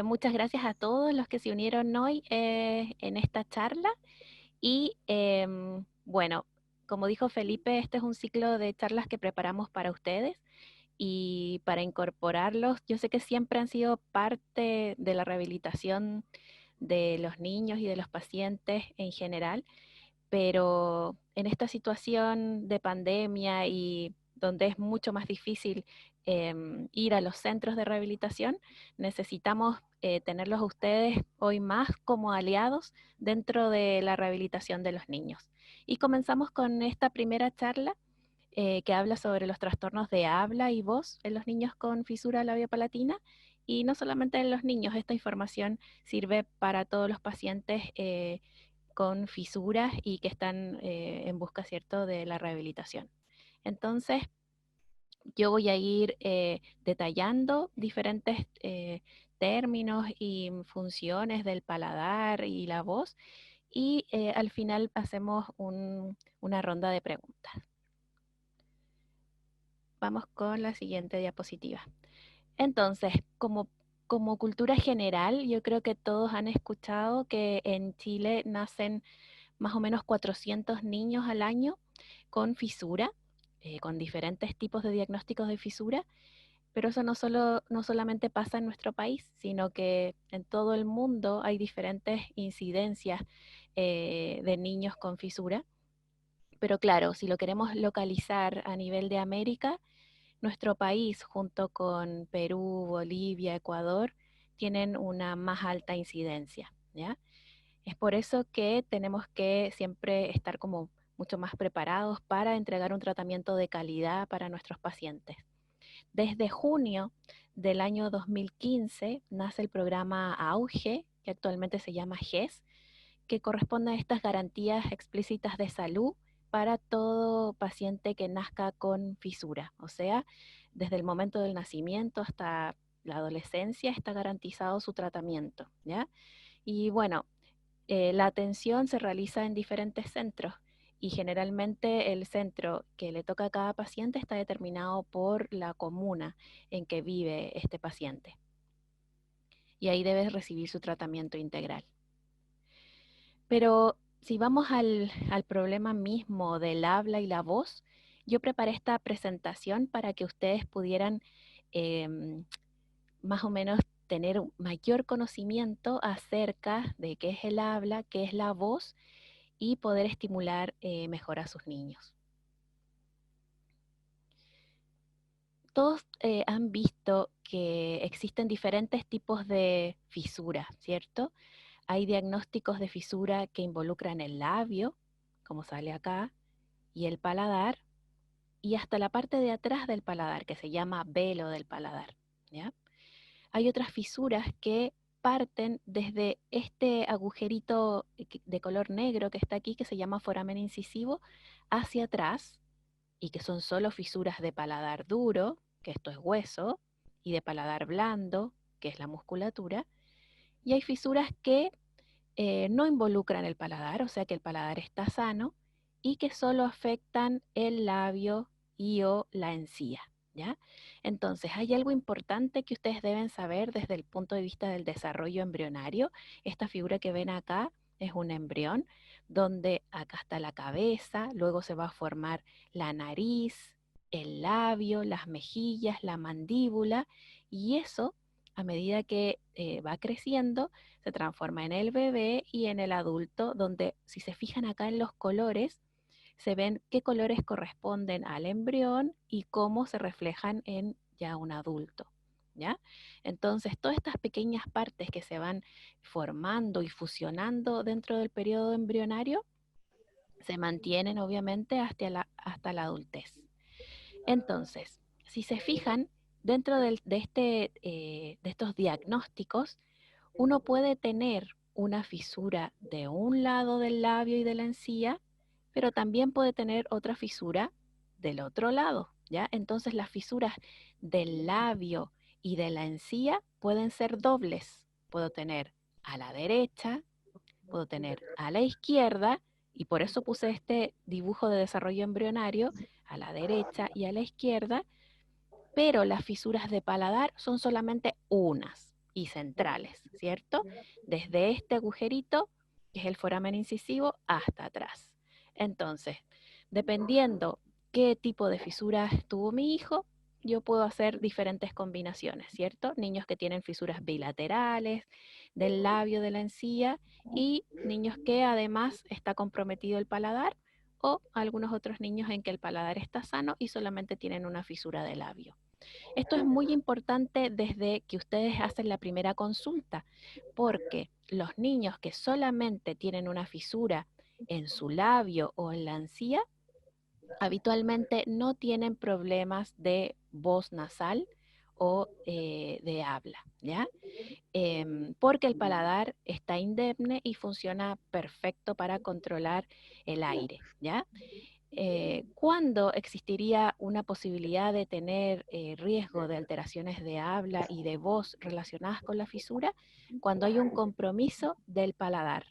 Muchas gracias a todos los que se unieron hoy en esta charla. Y bueno, como dijo Felipe, este es un ciclo de charlas que preparamos para ustedes y para incorporarlos. Yo sé que siempre han sido parte de la rehabilitación de los niños y de los pacientes en general, pero en esta situación de pandemia y donde es mucho más difícil ir a los centros de rehabilitación, necesitamos tenerlos a ustedes hoy más como aliados dentro de la rehabilitación de los niños. Y comenzamos con esta primera charla que habla sobre los trastornos de habla y voz en los niños con fisura labiopalatina. Y no solamente en los niños, esta información sirve para todos los pacientes con fisuras y que están en busca, ¿cierto?, de la rehabilitación. Entonces, yo voy a ir detallando diferentes términos y funciones del paladar y la voz y al final hacemos una ronda de preguntas. Vamos con la siguiente diapositiva. Entonces, como cultura general, yo creo que todos han escuchado que en Chile nacen más o menos 400 niños al año con fisura, con diferentes tipos de diagnósticos de fisura, pero eso no solamente pasa en nuestro país, sino que en todo el mundo hay diferentes incidencias de niños con fisura. Pero claro, si lo queremos localizar a nivel de América, nuestro país, junto con Perú, Bolivia, Ecuador, tienen una más alta incidencia, ¿ya? Es por eso que tenemos que siempre estar como mucho más preparados para entregar un tratamiento de calidad para nuestros pacientes. Desde junio del año 2015 nace el programa AUGE, que actualmente se llama GES, que corresponde a estas garantías explícitas de salud para todo paciente que nazca con fisura. O sea, desde el momento del nacimiento hasta la adolescencia está garantizado su tratamiento, ¿ya? Y bueno, la atención se realiza en diferentes centros y generalmente el centro que le toca a cada paciente está determinado por la comuna en que vive este paciente. Y ahí debe recibir su tratamiento integral. Pero si vamos al problema mismo del habla y la voz, yo preparé esta presentación para que ustedes pudieran em, más o menos tener un mayor conocimiento acerca de qué es el habla, qué es la voz y poder estimular mejor a sus niños. Todos han visto que existen diferentes tipos de fisuras, ¿cierto? Hay diagnósticos de fisura que involucran el labio, como sale acá, y el paladar, y hasta la parte de atrás del paladar, que se llama velo del paladar, ¿ya? Hay otras fisuras que parten desde este agujerito de color negro que está aquí, que se llama foramen incisivo, hacia atrás, y que son solo fisuras de paladar duro, que esto es hueso, y de paladar blando, que es la musculatura, y hay fisuras que no involucran el paladar, o sea que el paladar está sano, y que solo afectan el labio y o la encía, ¿ya? Entonces, hay algo importante que ustedes deben saber desde el punto de vista del desarrollo embrionario. Esta figura que ven acá es un embrión, donde acá está la cabeza, luego se va a formar la nariz, el labio, las mejillas, la mandíbula, y eso, a medida que va creciendo, se transforma en el bebé y en el adulto, donde si se fijan acá en los colores, se ven qué colores corresponden al embrión y cómo se reflejan en ya un adulto, ¿ya? Entonces, todas estas pequeñas partes que se van formando y fusionando dentro del periodo embrionario se mantienen obviamente hasta la adultez. Entonces, si se fijan, dentro de estos diagnósticos, uno puede tener una fisura de un lado del labio y de la encía, pero también puede tener otra fisura del otro lado, ¿ya? Entonces las fisuras del labio y de la encía pueden ser dobles. Puedo tener a la derecha, puedo tener a la izquierda, y por eso puse este dibujo de desarrollo embrionario, a la derecha y a la izquierda, pero las fisuras de paladar son solamente unas. y centrales, ¿cierto? Desde este agujerito, que es el foramen incisivo, hasta atrás. Entonces, dependiendo qué tipo de fisuras tuvo mi hijo, yo puedo hacer diferentes combinaciones, ¿cierto? Niños que tienen fisuras bilaterales del labio de la encía y niños que además está comprometido el paladar o algunos otros niños en que el paladar está sano y solamente tienen una fisura de labio. Esto es muy importante desde que ustedes hacen la primera consulta, porque los niños que solamente tienen una fisura en su labio o en la encía, habitualmente no tienen problemas de voz nasal o de habla, ¿ya? Porque el paladar está indemne y funciona perfecto para controlar el aire, ¿ya? ¿Cuándo existiría una posibilidad de tener riesgo de alteraciones de habla y de voz relacionadas con la fisura? Cuando hay un compromiso del paladar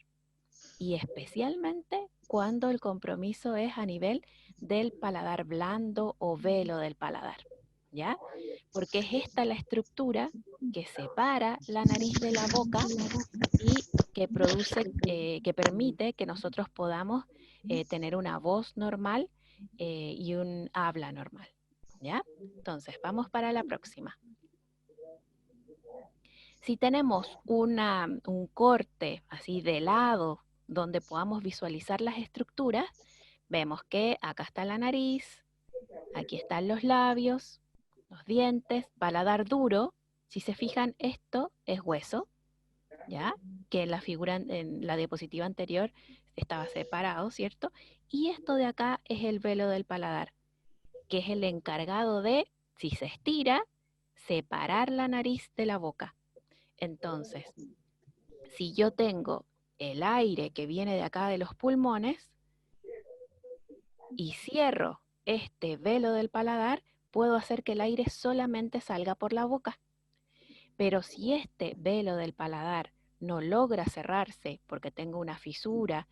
y especialmente cuando el compromiso es a nivel del paladar blando o velo del paladar, ¿ya? Porque es esta la estructura que separa la nariz de la boca y que produce, que permite que nosotros podamos tener una voz normal y un habla normal, ¿ya? Entonces, vamos para la próxima. Si tenemos un corte así de lado donde podamos visualizar las estructuras, vemos que acá está la nariz, aquí están los labios, los dientes, paladar duro. Si se fijan, esto es hueso, ¿ya? Que en la figura, en la diapositiva anterior estaba separado, ¿cierto? Y esto de acá es el velo del paladar, que es el encargado de, si se estira, separar la nariz de la boca. Entonces, si yo tengo el aire que viene de acá de los pulmones y cierro este velo del paladar, puedo hacer que el aire solamente salga por la boca. Pero si este velo del paladar no logra cerrarse porque tengo una fisura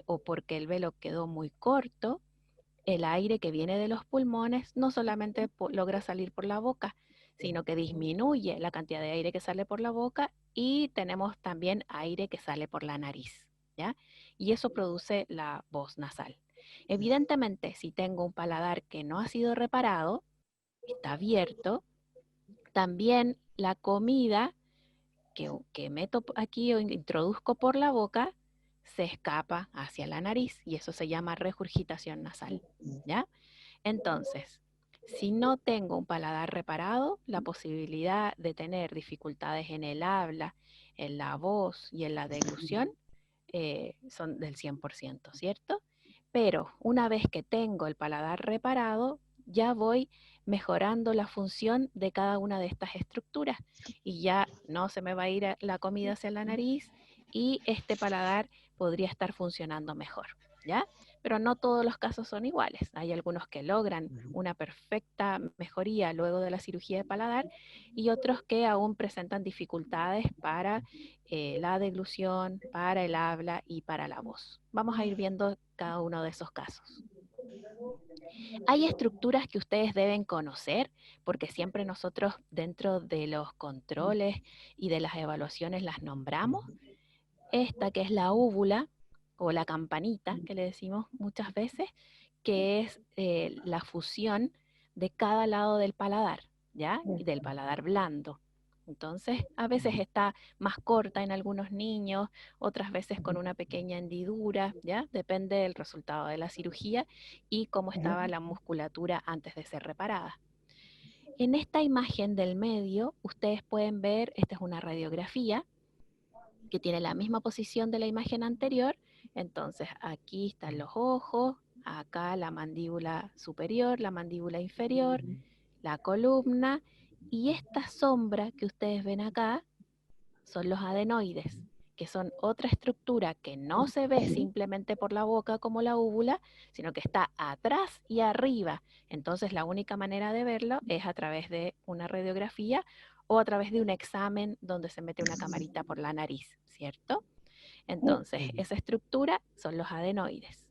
o porque el velo quedó muy corto, el aire que viene de los pulmones no solamente logra salir por la boca, sino que disminuye la cantidad de aire que sale por la boca y tenemos también aire que sale por la nariz, ¿ya? Y eso produce la voz nasal. Evidentemente, si tengo un paladar que no ha sido reparado, está abierto, también la comida que meto aquí o introduzco por la boca se escapa hacia la nariz y eso se llama regurgitación nasal, ¿ya? Entonces, si no tengo un paladar reparado, la posibilidad de tener dificultades en el habla, en la voz y en la deglución son del 100%, ¿cierto? Pero una vez que tengo el paladar reparado, ya voy mejorando la función de cada una de estas estructuras y ya no se me va a ir la comida hacia la nariz y este paladar podría estar funcionando mejor, ¿ya? Pero no todos los casos son iguales. Hay algunos que logran una perfecta mejoría luego de la cirugía de paladar y otros que aún presentan dificultades para la deglución, para el habla y para la voz. Vamos a ir viendo cada uno de esos casos. Hay estructuras que ustedes deben conocer porque siempre nosotros dentro de los controles y de las evaluaciones las nombramos. Esta que es la úvula o la campanita que le decimos muchas veces, que es la fusión de cada lado del paladar, ¿ya? Y del paladar blando. Entonces, a veces está más corta en algunos niños, otras veces con una pequeña hendidura, ¿ya? Depende del resultado de la cirugía y cómo estaba la musculatura antes de ser reparada. En esta imagen del medio, ustedes pueden ver, esta es una radiografía que tiene la misma posición de la imagen anterior. Entonces, aquí están los ojos, acá la mandíbula superior, la mandíbula inferior, la columna, y esta sombra que ustedes ven acá son los adenoides, que son otra estructura que no se ve simplemente por la boca como la úvula, sino que está atrás y arriba. Entonces la única manera de verlo es a través de una radiografía o a través de un examen donde se mete una camarita por la nariz, ¿cierto? Entonces esa estructura son los adenoides.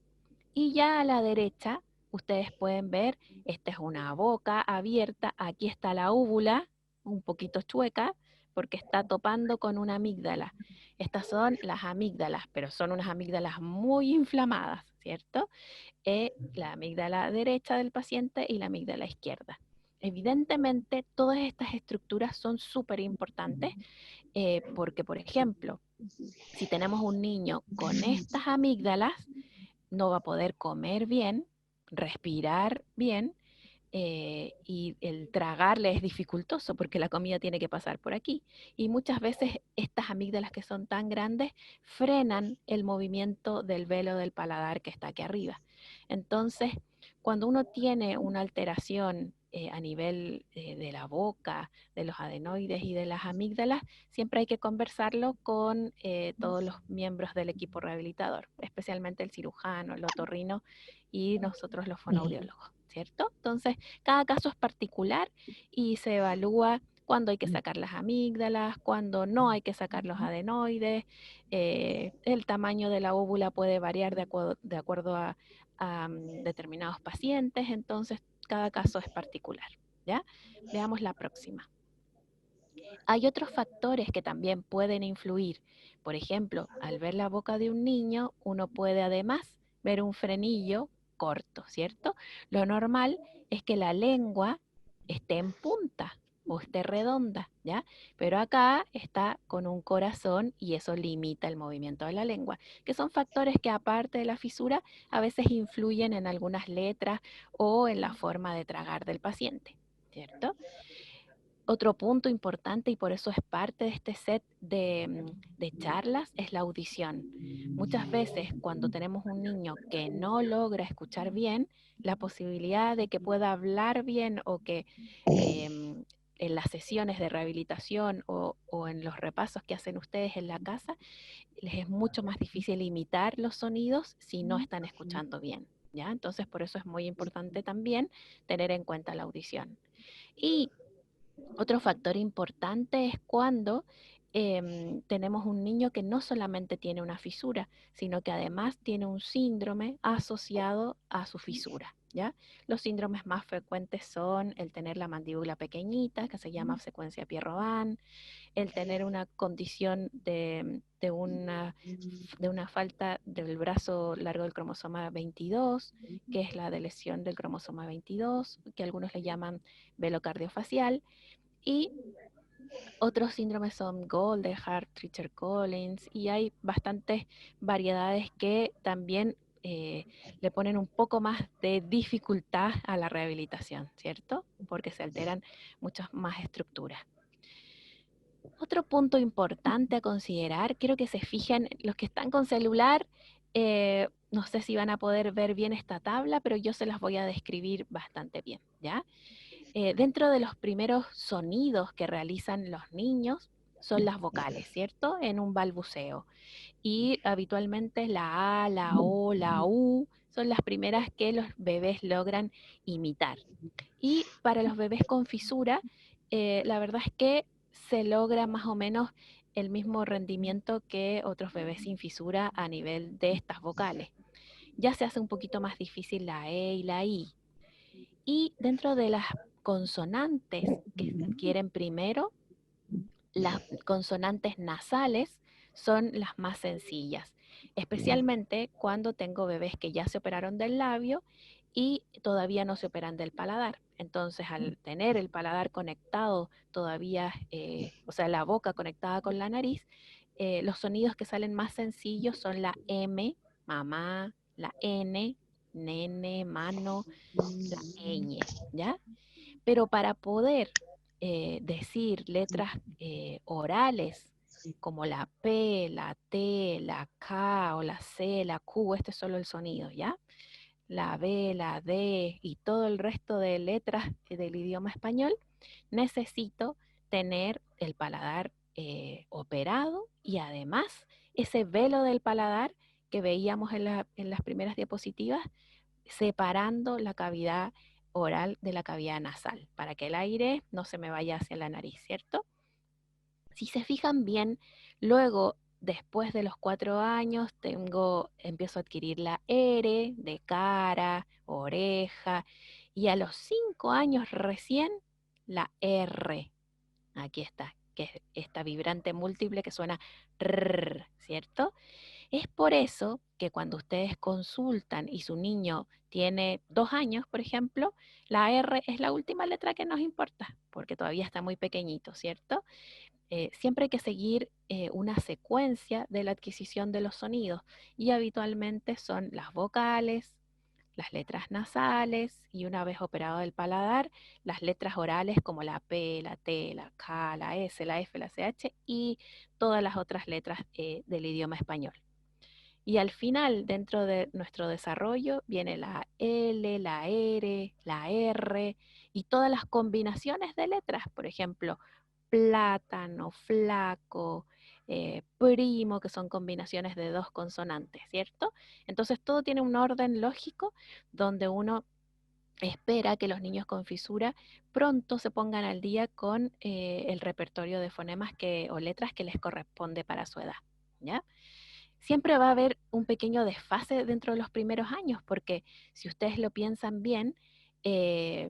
Y ya a la derecha ustedes pueden ver, esta es una boca abierta, aquí está la úvula, un poquito chueca, porque está topando con una amígdala. Estas son las amígdalas, pero son unas amígdalas muy inflamadas, ¿cierto? La amígdala derecha del paciente y la amígdala izquierda. Evidentemente, todas estas estructuras son súper importantes porque, por ejemplo, si tenemos un niño con estas amígdalas, no va a poder comer bien, respirar bien, y el tragarle es dificultoso porque la comida tiene que pasar por aquí. Y muchas veces estas amígdalas que son tan grandes frenan el movimiento del velo del paladar que está aquí arriba. Entonces, cuando uno tiene una alteración a nivel de la boca, de los adenoides y de las amígdalas, siempre hay que conversarlo con todos los miembros del equipo rehabilitador, especialmente el cirujano, el otorrino y nosotros los fonoaudiólogos, ¿cierto? Entonces, cada caso es particular y se evalúa cuándo hay que sacar las amígdalas, cuándo no hay que sacar los adenoides. El tamaño de la óvula puede variar de acuerdo a determinados pacientes, entonces cada caso es particular, ¿ya? Veamos la próxima. Hay otros factores que también pueden influir. Por ejemplo, al ver la boca de un niño, uno puede además ver un frenillo corto, ¿cierto? Lo normal es que la lengua esté en punta o esté redonda, ¿ya? Pero acá está con un corazón y eso limita el movimiento de la lengua, que son factores que aparte de la fisura a veces influyen en algunas letras o en la forma de tragar del paciente, ¿cierto? Otro punto importante, y por eso es parte de este set de charlas, es la audición. Muchas veces cuando tenemos un niño que no logra escuchar bien, la posibilidad de que pueda hablar bien o que en las sesiones de rehabilitación o en los repasos que hacen ustedes en la casa, les es mucho más difícil imitar los sonidos si no están escuchando bien, ¿ya? Entonces por eso es muy importante también tener en cuenta la audición. Y otro factor importante es cuando tenemos un niño que no solamente tiene una fisura, sino que además tiene un síndrome asociado a su fisura, ¿ya? Los síndromes más frecuentes son el tener la mandíbula pequeñita, que se llama secuencia Pierre-Robin, el tener una condición de una falta del brazo largo del cromosoma 22, que es la de lesión del cromosoma 22, que algunos le llaman velo cardiofacial, y otros síndromes son Goldheart, Treacher-Collins, y hay bastantes variedades que también le ponen un poco más de dificultad a la rehabilitación, ¿cierto? Porque se alteran muchas más estructuras. Otro punto importante a considerar, quiero que se fijen los que están con celular, no sé si van a poder ver bien esta tabla, pero yo se las voy a describir bastante bien, ¿ya? Dentro de los primeros sonidos que realizan los niños son las vocales, ¿cierto? En un balbuceo. Y habitualmente la A, la O, la U son las primeras que los bebés logran imitar. Y para los bebés con fisura, la verdad es que se logra más o menos el mismo rendimiento que otros bebés sin fisura a nivel de estas vocales. Ya se hace un poquito más difícil la E y la I. Y dentro de las consonantes que se adquieren primero, las consonantes nasales son las más sencillas, especialmente cuando tengo bebés que ya se operaron del labio y todavía no se operan del paladar. Entonces, al tener el paladar conectado todavía, o sea, la boca conectada con la nariz, los sonidos que salen más sencillos son la M, mamá, la N, nene, mano, la ñ, ¿ya? Pero para poder decir letras orales como la P, la T, la K o la C, la Q, este es solo el sonido, ¿ya? La B, la D y todo el resto de letras del idioma español, necesito tener el paladar operado y además ese velo del paladar que veíamos en las primeras diapositivas, separando la cavidad oral de la cavidad nasal, para que el aire no se me vaya hacia la nariz, ¿cierto? Si se fijan bien, luego, después de los 4 años, empiezo a adquirir la R de cara, oreja, y a los 5 años recién la R. Aquí está. que es esta vibrante múltiple que suena rrr, ¿cierto? Es por eso que cuando ustedes consultan y su niño tiene 2 años, por ejemplo, la R es la última letra que nos importa, porque todavía está muy pequeñito, ¿cierto? Siempre hay que seguir una secuencia de la adquisición de los sonidos y habitualmente son las vocales, las letras nasales y una vez operado el paladar, las letras orales como la P, la T, la K, la S, la F, la CH y todas las otras letras del idioma español. Y al final, dentro de nuestro desarrollo, viene la L, la R, la R y todas las combinaciones de letras, por ejemplo, plátano, flaco, primo, que son combinaciones de dos consonantes, ¿cierto? Entonces todo tiene un orden lógico donde uno espera que los niños con fisura pronto se pongan al día con el repertorio de fonemas o letras que les corresponde para su edad, ¿ya? Siempre va a haber un pequeño desfase dentro de los primeros años, porque si ustedes lo piensan bien,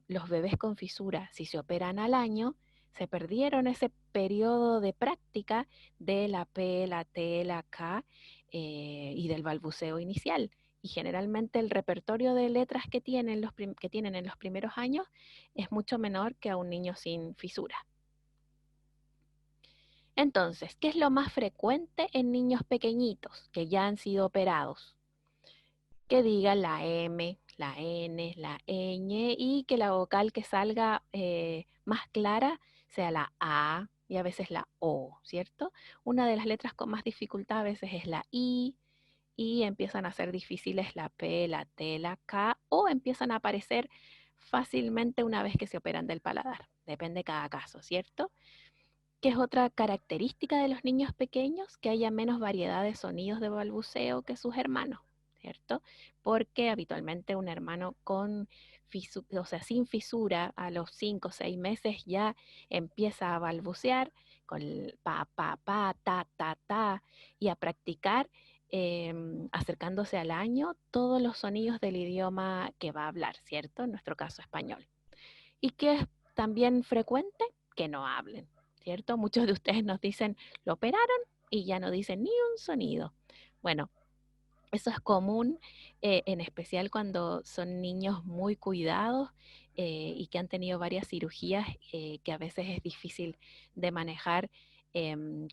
los bebés con fisura, si se operan al año, se perdieron ese periodo de práctica de la P, la T, la K y del balbuceo inicial. Y generalmente el repertorio de letras que tienen en los primeros años es mucho menor que a un niño sin fisura. Entonces, ¿qué es lo más frecuente en niños pequeñitos que ya han sido operados? Que diga la M, la N, la ñ y que la vocal que salga más clara sea la A y a veces la O, ¿cierto? Una de las letras con más dificultad a veces es la I y empiezan a ser difíciles la P, la T, la K o empiezan a aparecer fácilmente una vez que se operan del paladar. Depende de cada caso, ¿cierto? Que es otra característica de los niños pequeños, que haya menos variedad de sonidos de balbuceo que sus hermanos, ¿cierto? Porque habitualmente un hermano o sea, sin fisura a los 5 o 6 meses ya empieza a balbucear con el pa, pa, pa, ta, ta, ta, y a practicar acercándose al año todos los sonidos del idioma que va a hablar, ¿cierto? En nuestro caso español. Y que es también frecuente que no hablen, ¿cierto? Muchos de ustedes nos dicen, lo operaron y ya no dicen ni un sonido. Bueno, eso es común, en especial cuando son niños muy cuidados y que han tenido varias cirugías, que a veces es difícil de manejar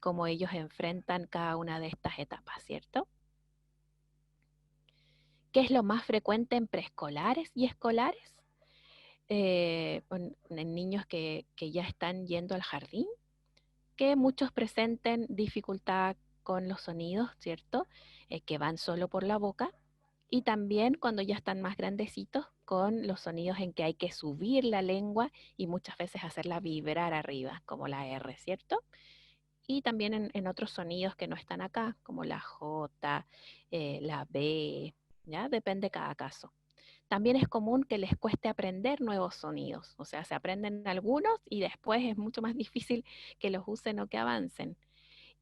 cómo ellos enfrentan cada una de estas etapas, ¿cierto? ¿Qué es lo más frecuente en preescolares y escolares? En niños que ya están yendo al jardín, que muchos presenten dificultad con los sonidos, ¿cierto? Que van solo por la boca. Y también cuando ya están más grandecitos, con los sonidos en que hay que subir la lengua y muchas veces hacerla vibrar arriba, como la R, ¿cierto? Y también en otros sonidos que no están acá, como la J, la B, ¿ya? Depende cada caso. También es común que les cueste aprender nuevos sonidos, o sea, se aprenden algunos y después es mucho más difícil que los usen o que avancen.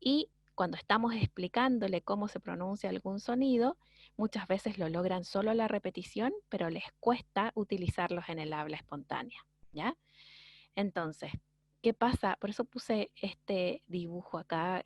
Y cuando estamos explicándole cómo se pronuncia algún sonido, muchas veces lo logran solo a la repetición, pero les cuesta utilizarlos en el habla espontánea, ¿ya? Entonces, ¿qué pasa? Por eso puse este dibujo acá,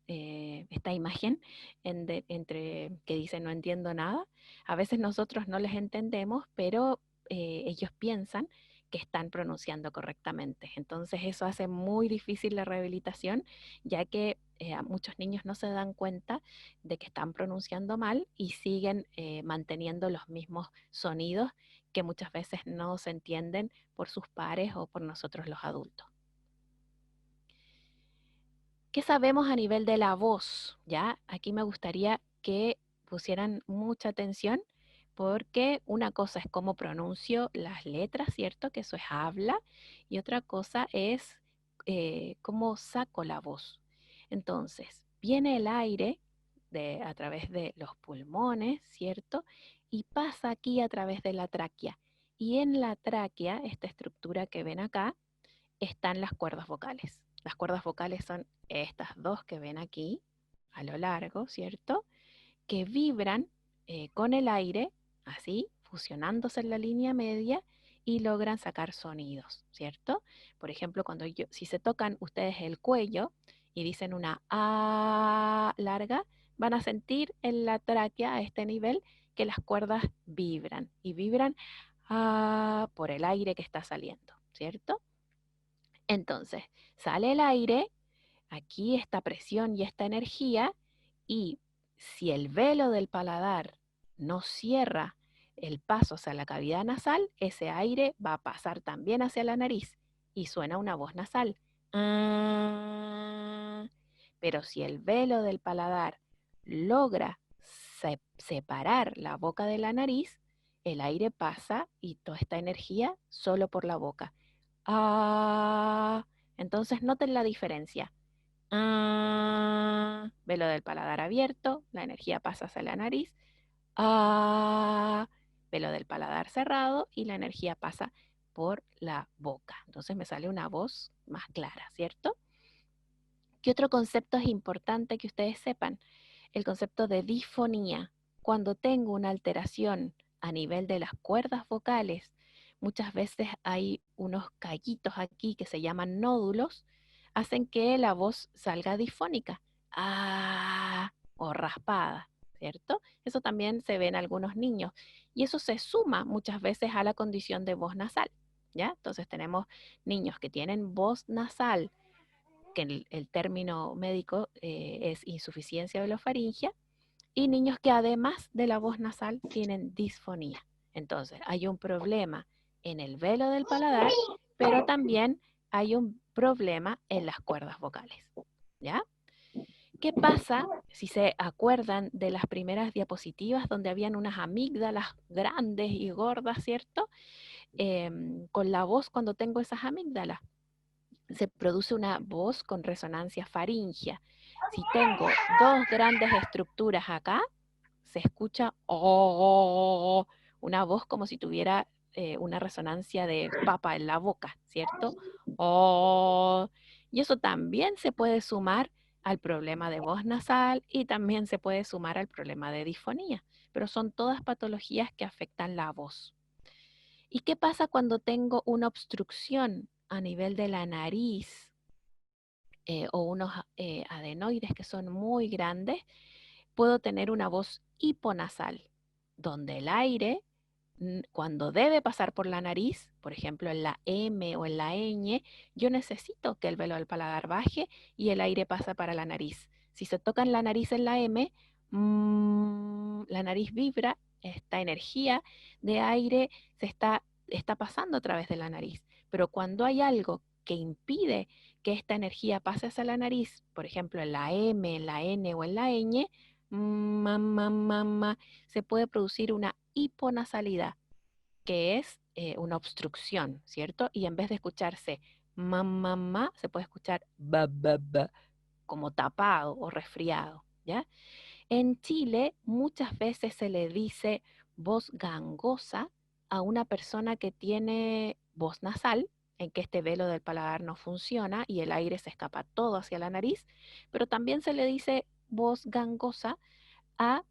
esta imagen entre que dice no entiendo nada. A veces nosotros no les entendemos, pero ellos piensan que están pronunciando correctamente. Entonces eso hace muy difícil la rehabilitación, ya que a muchos niños no se dan cuenta de que están pronunciando mal y siguen manteniendo los mismos sonidos que muchas veces no se entienden por sus pares o por nosotros los adultos. ¿Qué sabemos a nivel de la voz? Ya, aquí me gustaría que pusieran mucha atención porque una cosa es cómo pronuncio las letras, ¿cierto? Que eso es habla, y otra cosa es cómo saco la voz. Entonces, viene el aire a través de los pulmones, ¿cierto? Y pasa aquí a través de la tráquea. Y en la tráquea, esta estructura que ven acá, están las cuerdas vocales. Las cuerdas vocales son estas dos que ven aquí, a lo largo, ¿cierto? Que vibran con el aire, así, fusionándose en la línea media y logran sacar sonidos, ¿cierto? Por ejemplo, si se tocan ustedes el cuello y dicen una A larga, van a sentir en la tráquea a este nivel que las cuerdas vibran y vibran por el aire que está saliendo, ¿cierto? Entonces, sale el aire, aquí esta presión y esta energía, y si el velo del paladar no cierra el paso hacia la cavidad nasal, ese aire va a pasar también hacia la nariz y suena una voz nasal. Ah. Pero si el velo del paladar logra separar la boca de la nariz, el aire pasa y toda esta energía solo por la boca. Ah. Entonces noten la diferencia. Ah, velo del paladar abierto, la energía pasa hacia la nariz. Ah, velo del paladar cerrado y la energía pasa por la boca. Entonces me sale una voz más clara, ¿cierto? ¿Qué otro concepto es importante que ustedes sepan? El concepto de disfonía. Cuando tengo una alteración a nivel de las cuerdas vocales, muchas veces hay unos callitos aquí que se llaman nódulos, hacen que la voz salga disfónica, o raspada, ¿cierto? Eso también se ve en algunos niños y eso se suma muchas veces a la condición de voz nasal, ¿ya? Entonces tenemos niños que tienen voz nasal, que el término médico es insuficiencia velofaringia, y niños que además de la voz nasal tienen disfonía. Entonces, hay un problema en el velo del paladar, pero también hay un problema en las cuerdas vocales, ¿ya? ¿Qué pasa si se acuerdan de las primeras diapositivas donde habían unas amígdalas grandes y gordas, ¿cierto? Con la voz cuando tengo esas amígdalas se produce una voz con resonancia faríngea. Si tengo dos grandes estructuras acá, se escucha una voz como si tuviera una resonancia de papa en la boca, ¿cierto? Oh, y eso también se puede sumar al problema de voz nasal y también se puede sumar al problema de disfonía, pero son todas patologías que afectan la voz. ¿Y qué pasa cuando tengo una obstrucción a nivel de la nariz o unos adenoides que son muy grandes? Puedo tener una voz hiponasal, donde el aire, cuando debe pasar por la nariz, por ejemplo en la M o en la ñ, yo necesito que el velo del paladar baje y el aire pasa para la nariz. Si se toca la nariz en la M, la nariz vibra, esta energía de aire está pasando a través de la nariz. Pero cuando hay algo que impide que esta energía pase hacia la nariz, por ejemplo en la M, en la N o en la ñ, se puede producir una hiponasalidad, que es una obstrucción, ¿cierto? Y en vez de escucharse se puede escuchar ba, como tapado o resfriado, ¿ya? En Chile muchas veces se le dice voz gangosa a una persona que tiene voz nasal, en que este velo del paladar no funciona y el aire se escapa todo hacia la nariz, pero también se le dice voz gangosa a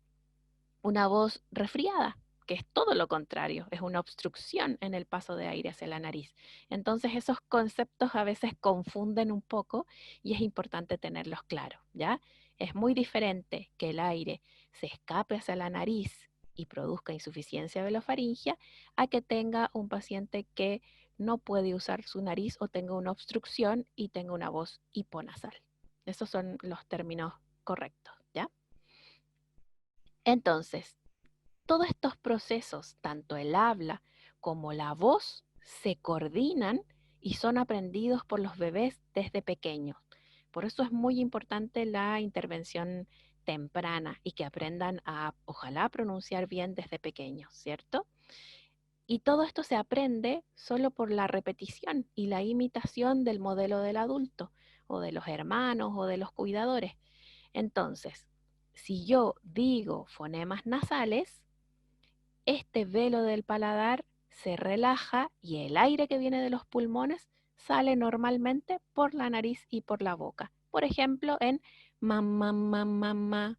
una voz resfriada, que es todo lo contrario, es una obstrucción en el paso de aire hacia la nariz. Entonces esos conceptos a veces confunden un poco y es importante tenerlos claros, ¿ya? Es muy diferente que el aire se escape hacia la nariz y produzca insuficiencia velofaringia a que tenga un paciente que no puede usar su nariz o tenga una obstrucción y tenga una voz hiponasal. Esos son los términos correctos, ¿ya? Entonces, todos estos procesos, tanto el habla como la voz, se coordinan y son aprendidos por los bebés desde pequeños. Por eso es muy importante la intervención temprana y que aprendan a, ojalá, pronunciar bien desde pequeños, ¿cierto? Y todo esto se aprende solo por la repetición y la imitación del modelo del adulto o de los hermanos o de los cuidadores. Entonces, si yo digo fonemas nasales, este velo del paladar se relaja y el aire que viene de los pulmones sale normalmente por la nariz y por la boca. Por ejemplo, en mamá.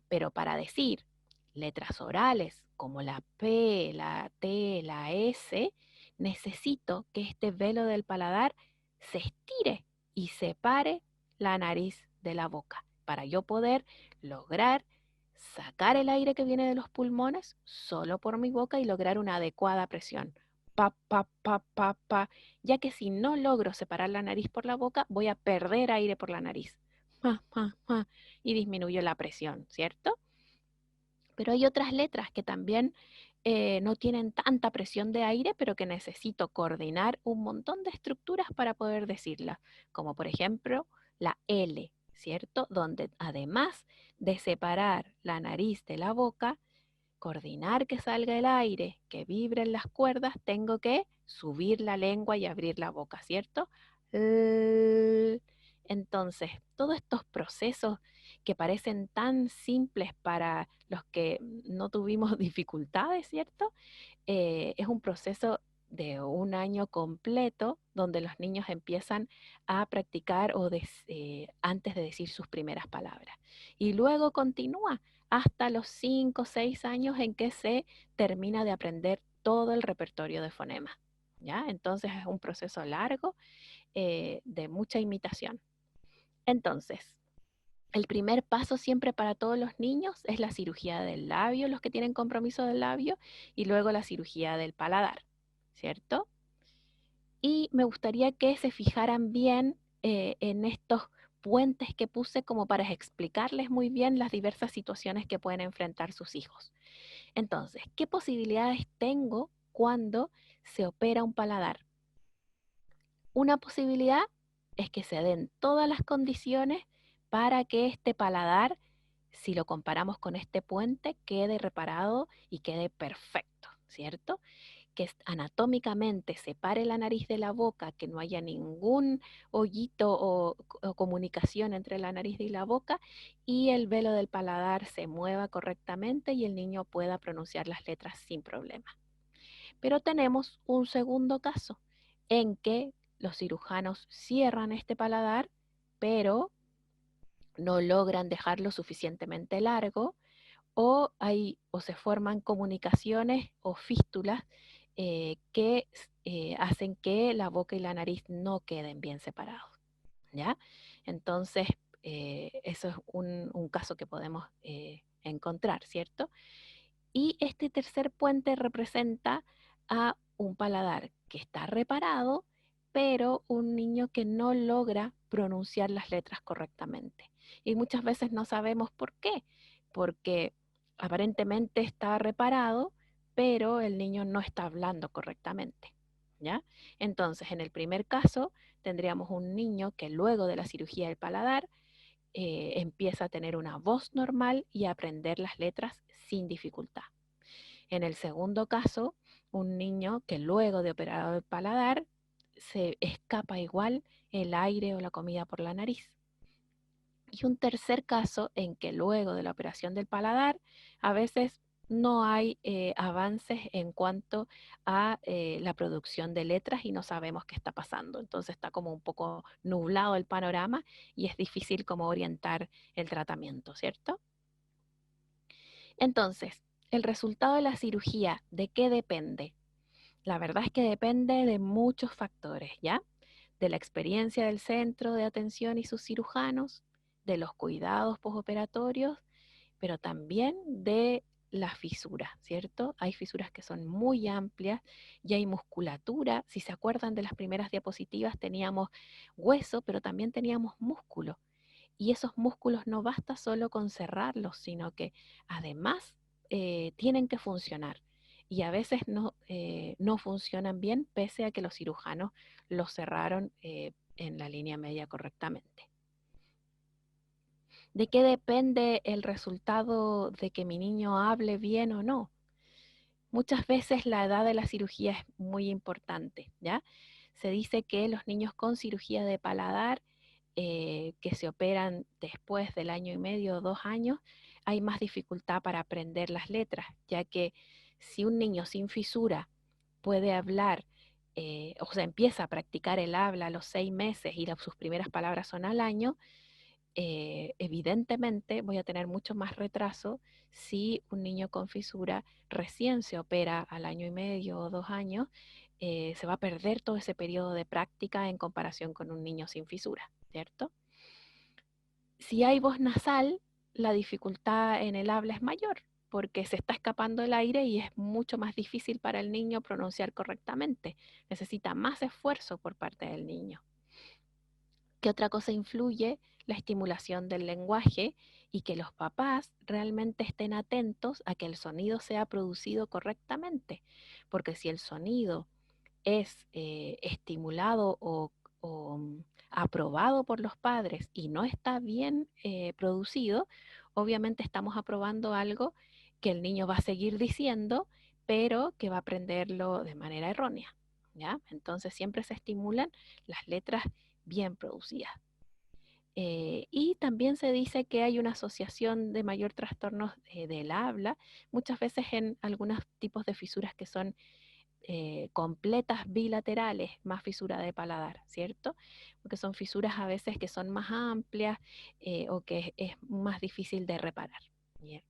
Pero para decir letras orales como la P, la T, la S, necesito que este velo del paladar se estire y separe la nariz de la boca para yo poder lograr sacar el aire que viene de los pulmones solo por mi boca y lograr una adecuada presión. Pa, pa, pa, pa, pa, ya que si no logro separar la nariz por la boca, voy a perder aire por la nariz. Pa, pa, pa, y disminuyo la presión, ¿cierto? Pero hay otras letras que también no tienen tanta presión de aire, pero que necesito coordinar un montón de estructuras para poder decirlas, como por ejemplo la L, ¿cierto? Donde además de separar la nariz de la boca, coordinar que salga el aire, que vibren las cuerdas, tengo que subir la lengua y abrir la boca, ¿cierto? Entonces, todos estos procesos que parecen tan simples para los que no tuvimos dificultades, ¿cierto? Es un proceso de un año completo donde los niños empiezan a practicar antes de decir sus primeras palabras. Y luego continúa hasta los 5 o 6 años en que se termina de aprender todo el repertorio de fonemas. ¿Ya? Entonces es un proceso largo de mucha imitación. Entonces, el primer paso siempre para todos los niños es la cirugía del labio, los que tienen compromiso del labio, y luego la cirugía del paladar, ¿cierto? Y me gustaría que se fijaran bien en estos puentes que puse como para explicarles muy bien las diversas situaciones que pueden enfrentar sus hijos. Entonces, ¿qué posibilidades tengo cuando se opera un paladar? Una posibilidad es que se den todas las condiciones para que este paladar, si lo comparamos con este puente, quede reparado y quede perfecto, ¿cierto? Que anatómicamente separe la nariz de la boca, que no haya ningún hoyito o comunicación entre la nariz y la boca, y el velo del paladar se mueva correctamente y el niño pueda pronunciar las letras sin problema. Pero tenemos un segundo caso en que los cirujanos cierran este paladar, pero no logran dejarlo suficientemente largo o se forman comunicaciones o fístulas que hacen que la boca y la nariz no queden bien separados, ¿ya? Entonces, eso es un caso que podemos encontrar, ¿cierto? Y este tercer puente representa a un paladar que está reparado, pero un niño que no logra pronunciar las letras correctamente. Y muchas veces no sabemos por qué, porque aparentemente está reparado, pero el niño no está hablando correctamente. ¿Ya? Entonces, en el primer caso, tendríamos un niño que luego de la cirugía del paladar empieza a tener una voz normal y a aprender las letras sin dificultad. En el segundo caso, un niño que luego de operar el paladar se escapa igual el aire o la comida por la nariz. Y un tercer caso en que luego de la operación del paladar a veces no hay avances en cuanto a la producción de letras y no sabemos qué está pasando. Entonces está como un poco nublado el panorama y es difícil como orientar el tratamiento, ¿cierto? Entonces, el resultado de la cirugía, ¿de qué depende? La verdad es que depende de muchos factores, ¿ya? De la experiencia del centro de atención y sus cirujanos, de los cuidados posoperatorios, pero también de la fisura, ¿cierto? Hay fisuras que son muy amplias y hay musculatura. Si se acuerdan de las primeras diapositivas, teníamos hueso, pero también teníamos músculo. Y esos músculos no basta solo con cerrarlos, sino que además tienen que funcionar. Y a veces no funcionan bien, pese a que los cirujanos los cerraron en la línea media correctamente. ¿De qué depende el resultado de que mi niño hable bien o no? Muchas veces la edad de la cirugía es muy importante, ¿ya? Se dice que los niños con cirugía de paladar que se operan después del año y medio o 2 años, hay más dificultad para aprender las letras, ya que si un niño sin fisura puede hablar, o sea, empieza a practicar el habla a los 6 meses y sus primeras palabras son al año, evidentemente voy a tener mucho más retraso si un niño con fisura recién se opera al año y medio o 2 años se va a perder todo ese periodo de práctica en comparación con un niño sin fisura, ¿cierto? Si hay voz nasal, la dificultad en el habla es mayor, porque se está escapando el aire y es mucho más difícil para el niño pronunciar correctamente. Necesita más esfuerzo por parte del niño. ¿Qué otra cosa influye? La estimulación del lenguaje y que los papás realmente estén atentos a que el sonido sea producido correctamente, porque si el sonido es estimulado o aprobado por los padres y no está bien producido, obviamente estamos aprobando algo que el niño va a seguir diciendo, pero que va a aprenderlo de manera errónea, ¿ya? Entonces siempre se estimulan las letras bien producidas. Y también se dice que hay una asociación de mayor trastornos del habla, muchas veces en algunos tipos de fisuras que son completas bilaterales, más fisura de paladar, ¿cierto? Porque son fisuras a veces que son más amplias o que es más difícil de reparar. Bien.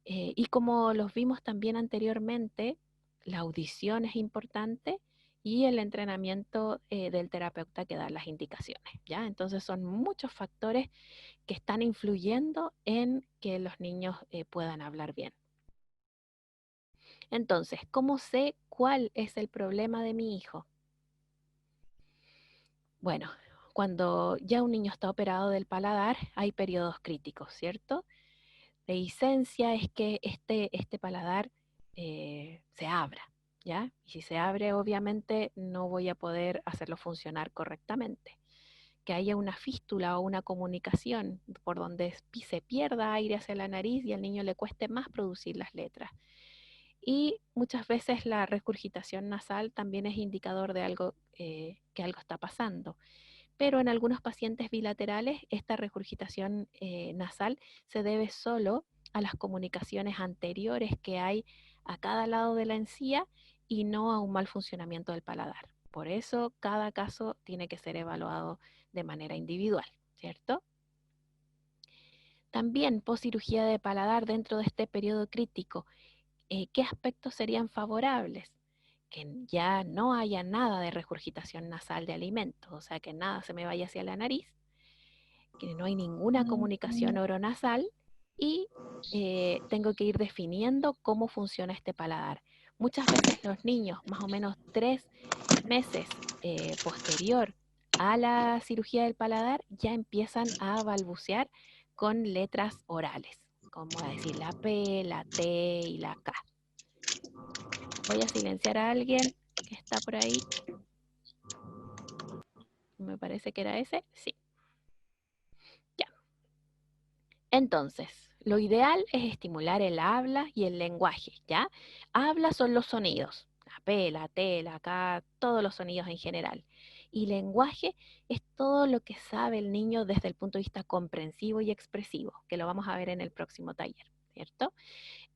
Y como los vimos también anteriormente, la audición es importante y el entrenamiento del terapeuta que da las indicaciones, ¿ya? Entonces son muchos factores que están influyendo en que los niños puedan hablar bien. Entonces, ¿cómo sé cuál es el problema de mi hijo? Bueno, cuando ya un niño está operado del paladar, hay periodos críticos, ¿cierto? La licencia es que este paladar se abra, ¿ya? Y si se abre, obviamente no voy a poder hacerlo funcionar correctamente. Que haya una fístula o una comunicación por donde se pierda aire hacia la nariz y al niño le cueste más producir las letras. Y muchas veces la regurgitación nasal también es indicador de algo, que algo está pasando. Pero en algunos pacientes bilaterales, esta regurgitación nasal se debe solo a las comunicaciones anteriores que hay a cada lado de la encía y no a un mal funcionamiento del paladar. Por eso, cada caso tiene que ser evaluado de manera individual, ¿cierto? También, poscirugía de paladar dentro de este periodo crítico, ¿qué aspectos serían favorables? Que ya no haya nada de regurgitación nasal de alimentos, o sea, que nada se me vaya hacia la nariz, que no hay ninguna comunicación oronasal y tengo que ir definiendo cómo funciona este paladar. Muchas veces los niños, más o menos 3 meses posterior a la cirugía del paladar, ya empiezan a balbucear con letras orales, como decir la P, la T y la K. Voy a silenciar a alguien que está por ahí. Me parece que era ese. Sí. Ya. Entonces, lo ideal es estimular el habla y el lenguaje, ¿ya? Habla son los sonidos, la P, la T, la K, todos los sonidos en general. Y lenguaje es todo lo que sabe el niño desde el punto de vista comprensivo y expresivo, que lo vamos a ver en el próximo taller, ¿cierto?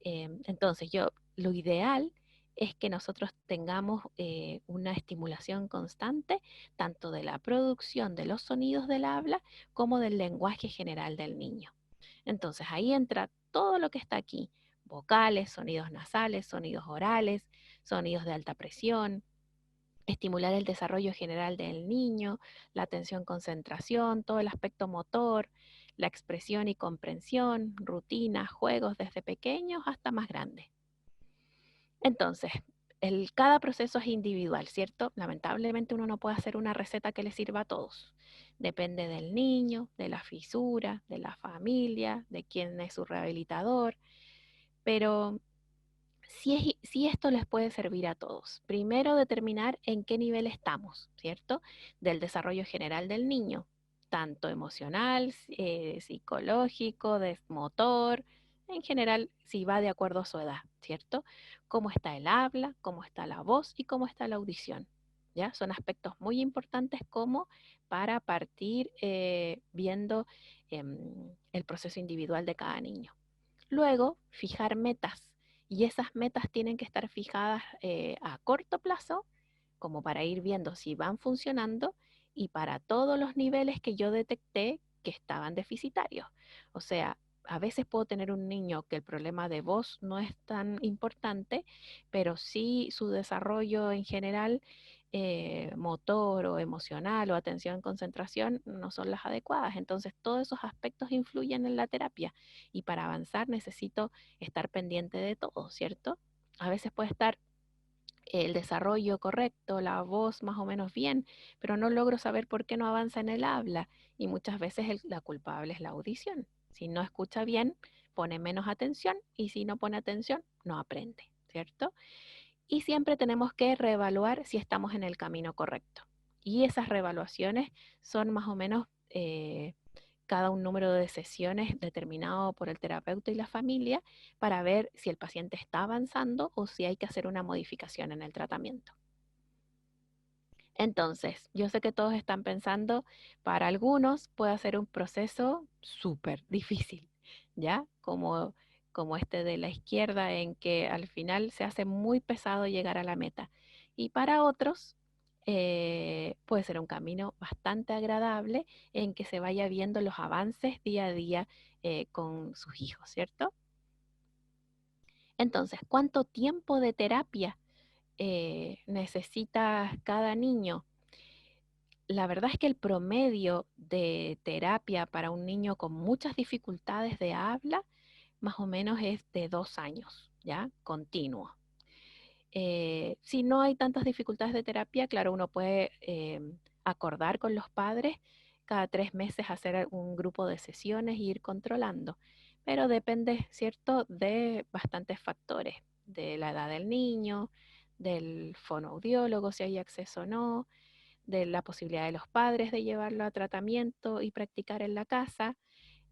Entonces, lo ideal es que nosotros tengamos una estimulación constante tanto de la producción de los sonidos del habla como del lenguaje general del niño. Entonces, ahí entra todo lo que está aquí: vocales, sonidos nasales, sonidos orales, sonidos de alta presión, estimular el desarrollo general del niño, la atención, concentración, todo el aspecto motor, la expresión y comprensión, rutinas, juegos desde pequeños hasta más grandes. Entonces, cada proceso es individual, ¿cierto? Lamentablemente uno no puede hacer una receta que le sirva a todos. Depende del niño, de la fisura, de la familia, de quién es su rehabilitador, pero sí esto les puede servir a todos. Primero, determinar en qué nivel estamos, ¿cierto? Del desarrollo general del niño, tanto emocional, psicológico, de motor, en general, si va de acuerdo a su edad, ¿cierto? Cómo está el habla, cómo está la voz y cómo está la audición, ¿ya? Son aspectos muy importantes como para partir viendo el proceso individual de cada niño. Luego, fijar metas. Y esas metas tienen que estar fijadas a corto plazo, como para ir viendo si van funcionando, y para todos los niveles que yo detecté que estaban deficitarios. O sea, a veces puedo tener un niño que el problema de voz no es tan importante, pero sí su desarrollo en general, motor o emocional o atención, concentración, no son las adecuadas. Entonces, todos esos aspectos influyen en la terapia y para avanzar necesito estar pendiente de todo, ¿cierto? A veces puede estar el desarrollo correcto, la voz más o menos bien, pero no logro saber por qué no avanza en el habla y muchas veces la culpable es la audición. Si no escucha bien, pone menos atención y si no pone atención, no aprende, ¿cierto? Y siempre tenemos que reevaluar si estamos en el camino correcto. Y esas reevaluaciones son más o menos cada un número de sesiones determinado por el terapeuta y la familia para ver si el paciente está avanzando o si hay que hacer una modificación en el tratamiento. Entonces, yo sé que todos están pensando, para algunos puede ser un proceso súper difícil, ¿ya? Como este de la izquierda, en que al final se hace muy pesado llegar a la meta. Y para otros puede ser un camino bastante agradable en que se vaya viendo los avances día a día con sus hijos, ¿cierto? Entonces, ¿cuánto tiempo de terapia necesita cada niño? La verdad es que el promedio de terapia para un niño con muchas dificultades de habla, más o menos es de 2 años, ¿ya? Continuo. Si no hay tantas dificultades de terapia, claro, uno puede acordar con los padres cada 3 meses hacer un grupo de sesiones e ir controlando, pero depende, ¿cierto?, de bastantes factores, de la edad del niño, del fonoaudiólogo, si hay acceso o no, de la posibilidad de los padres de llevarlo a tratamiento y practicar en la casa,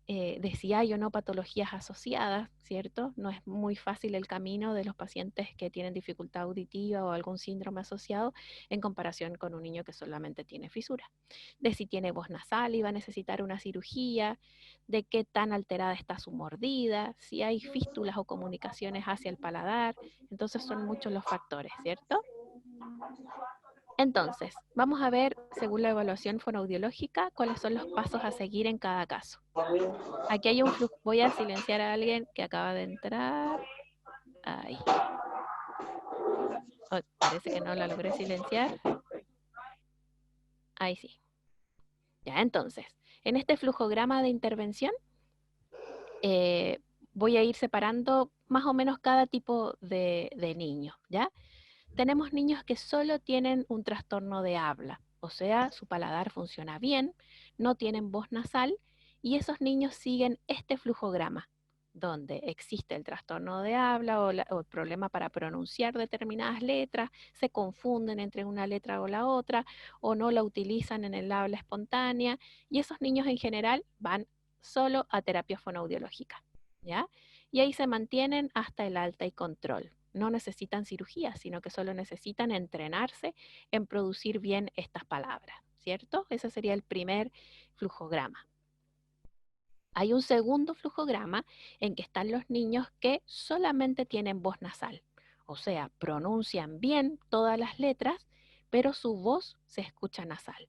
de si hay o no patologías asociadas, ¿cierto? No es muy fácil el camino de los pacientes que tienen dificultad auditiva o algún síndrome asociado en comparación con un niño que solamente tiene fisura. De si tiene voz nasal y va a necesitar una cirugía, de qué tan alterada está su mordida, si hay fístulas o comunicaciones hacia el paladar. Entonces son muchos los factores, ¿cierto? Entonces, vamos a ver, según la evaluación fonoaudiológica, cuáles son los pasos a seguir en cada caso. Aquí hay un flujo. Voy a silenciar a alguien que acaba de entrar. Ay, oh, parece que no la logré silenciar. Ahí sí. Ya, entonces, en este flujograma de intervención, eh, voy a ir separando más o menos cada tipo de niño, ¿ya? Tenemos niños que solo tienen un trastorno de habla, o sea, su paladar funciona bien, no tienen voz nasal y esos niños siguen este flujograma, donde existe el trastorno de habla o el problema para pronunciar determinadas letras, se confunden entre una letra o la otra, o no la utilizan en el habla espontánea, y esos niños en general van solo a terapia fonoaudiológica, ¿ya? Y ahí se mantienen hasta el alta y control. No necesitan cirugía, sino que solo necesitan entrenarse en producir bien estas palabras, ¿cierto? Ese sería el primer flujograma. Hay un segundo flujograma en que están los niños que solamente tienen voz nasal, o sea, pronuncian bien todas las letras, pero su voz se escucha nasal.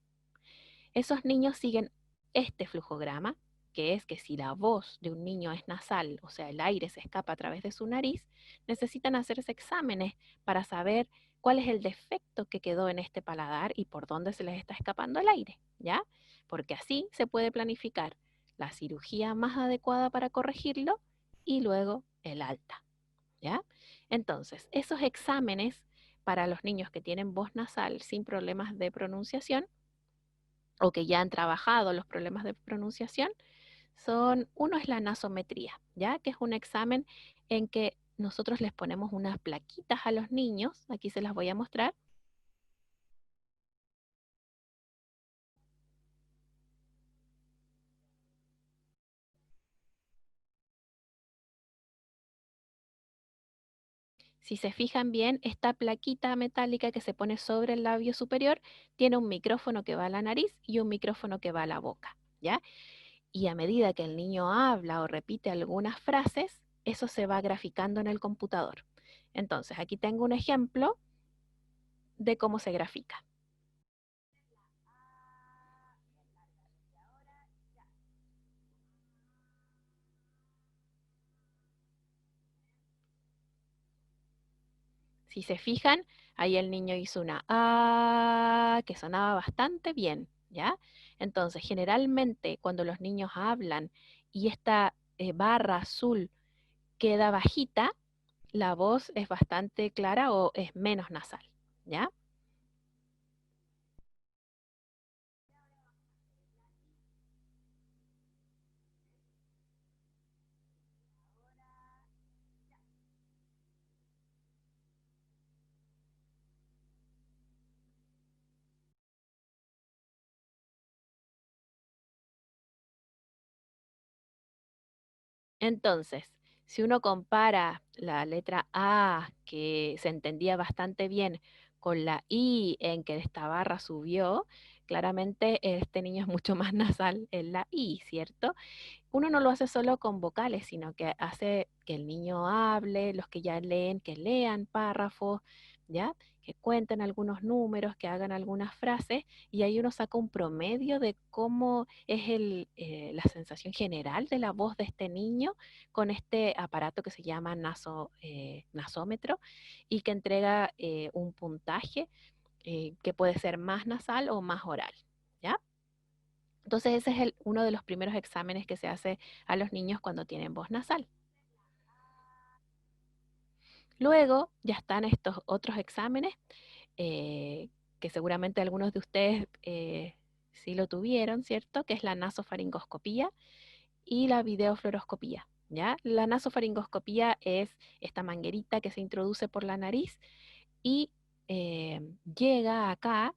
Esos niños siguen este flujograma, que es que si la voz de un niño es nasal, o sea, el aire se escapa a través de su nariz, necesitan hacerse exámenes para saber cuál es el defecto que quedó en este paladar y por dónde se les está escapando el aire, ¿ya? Porque así se puede planificar la cirugía más adecuada para corregirlo y luego el alta, ¿ya? Entonces, esos exámenes para los niños que tienen voz nasal sin problemas de pronunciación o que ya han trabajado los problemas de pronunciación, uno es la nasometría, ¿ya? Que es un examen en que nosotros les ponemos unas plaquitas a los niños, aquí se las voy a mostrar. Si se fijan bien, esta plaquita metálica que se pone sobre el labio superior tiene un micrófono que va a la nariz y un micrófono que va a la boca, ¿ya? Y a medida que el niño habla o repite algunas frases, eso se va graficando en el computador. Entonces, aquí tengo un ejemplo de cómo se grafica. Si se fijan, ahí el niño hizo una A que sonaba bastante bien, ¿ya? Entonces, generalmente cuando los niños hablan y esta barra azul queda bajita, la voz es bastante clara o es menos nasal, ¿ya? Entonces, si uno compara la letra A, que se entendía bastante bien, con la I en que esta barra subió, claramente este niño es mucho más nasal en la I, ¿cierto? Uno no lo hace solo con vocales, sino que hace que el niño hable, los que ya leen, que lean párrafos, ¿ya? Que cuenten algunos números, que hagan algunas frases, y ahí uno saca un promedio de cómo es la sensación general de la voz de este niño con este aparato que se llama nasómetro y que entrega un puntaje que puede ser más nasal o más oral, ¿ya? Entonces ese es uno de los primeros exámenes que se hace a los niños cuando tienen voz nasal. Luego ya están estos otros exámenes eh, que seguramente algunos de ustedes sí lo tuvieron, ¿cierto? Que es la nasofaringoscopía y la videofluoroscopía, ¿ya? La nasofaringoscopía es esta manguerita que se introduce por la nariz y llega acá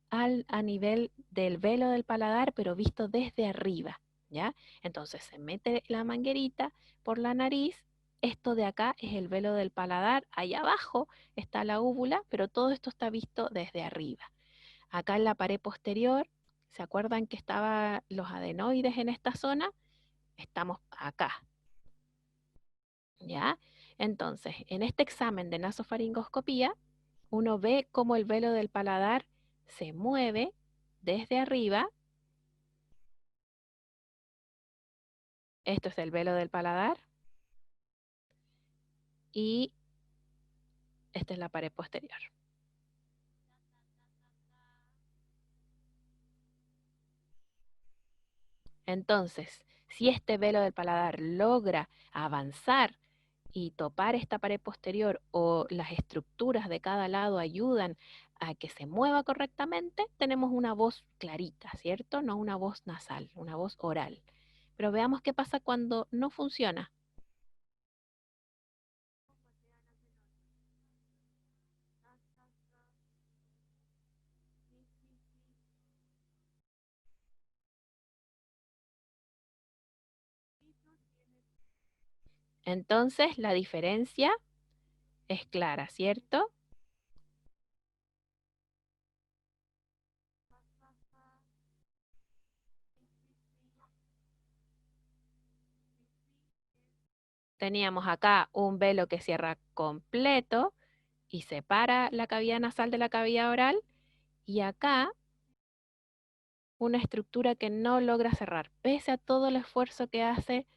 a nivel del velo del paladar, pero visto desde arriba, ¿ya? Entonces se mete la manguerita por la nariz, esto de acá es el velo del paladar, ahí abajo está la úvula, pero todo esto está visto desde arriba. Acá en la pared posterior, ¿se acuerdan que estaban los adenoides en esta zona? Estamos acá, ¿ya? Entonces, en este examen de nasofaringoscopía, uno ve cómo el velo del paladar se mueve desde arriba. Esto es el velo del paladar y esta es la pared posterior. Entonces, si este velo del paladar logra avanzar y topar esta pared posterior o las estructuras de cada lado ayudan a que se mueva correctamente, tenemos una voz clarita, ¿cierto? No una voz nasal, una voz oral. Pero veamos qué pasa cuando no funciona. Entonces, la diferencia es clara, ¿cierto? Teníamos acá un velo que cierra completo y separa la cavidad nasal de la cavidad oral, y acá una estructura que no logra cerrar, pese a todo el esfuerzo que hace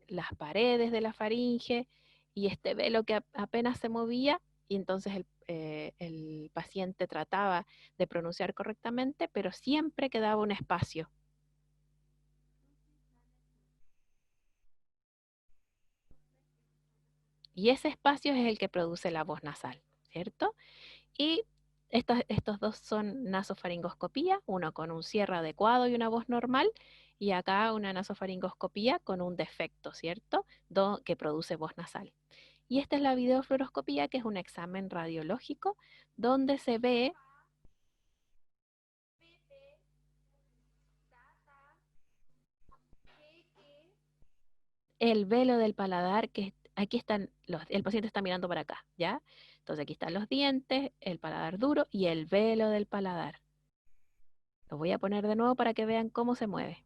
las paredes de la faringe y este velo que apenas se movía, y entonces el paciente trataba de pronunciar correctamente, pero siempre quedaba un espacio. Y ese espacio es el que produce la voz nasal, ¿cierto? Y estos dos son nasofaringoscopía, uno con un cierre adecuado y una voz normal, y acá una nasofaringoscopía con un defecto, ¿cierto? Que produce voz nasal. Y esta es la videofluoroscopía, que es un examen radiológico donde se ve el velo del paladar, que aquí están el paciente está mirando para acá, ¿ya? Entonces aquí están los dientes, el paladar duro y el velo del paladar. Lo voy a poner de nuevo para que vean cómo se mueve.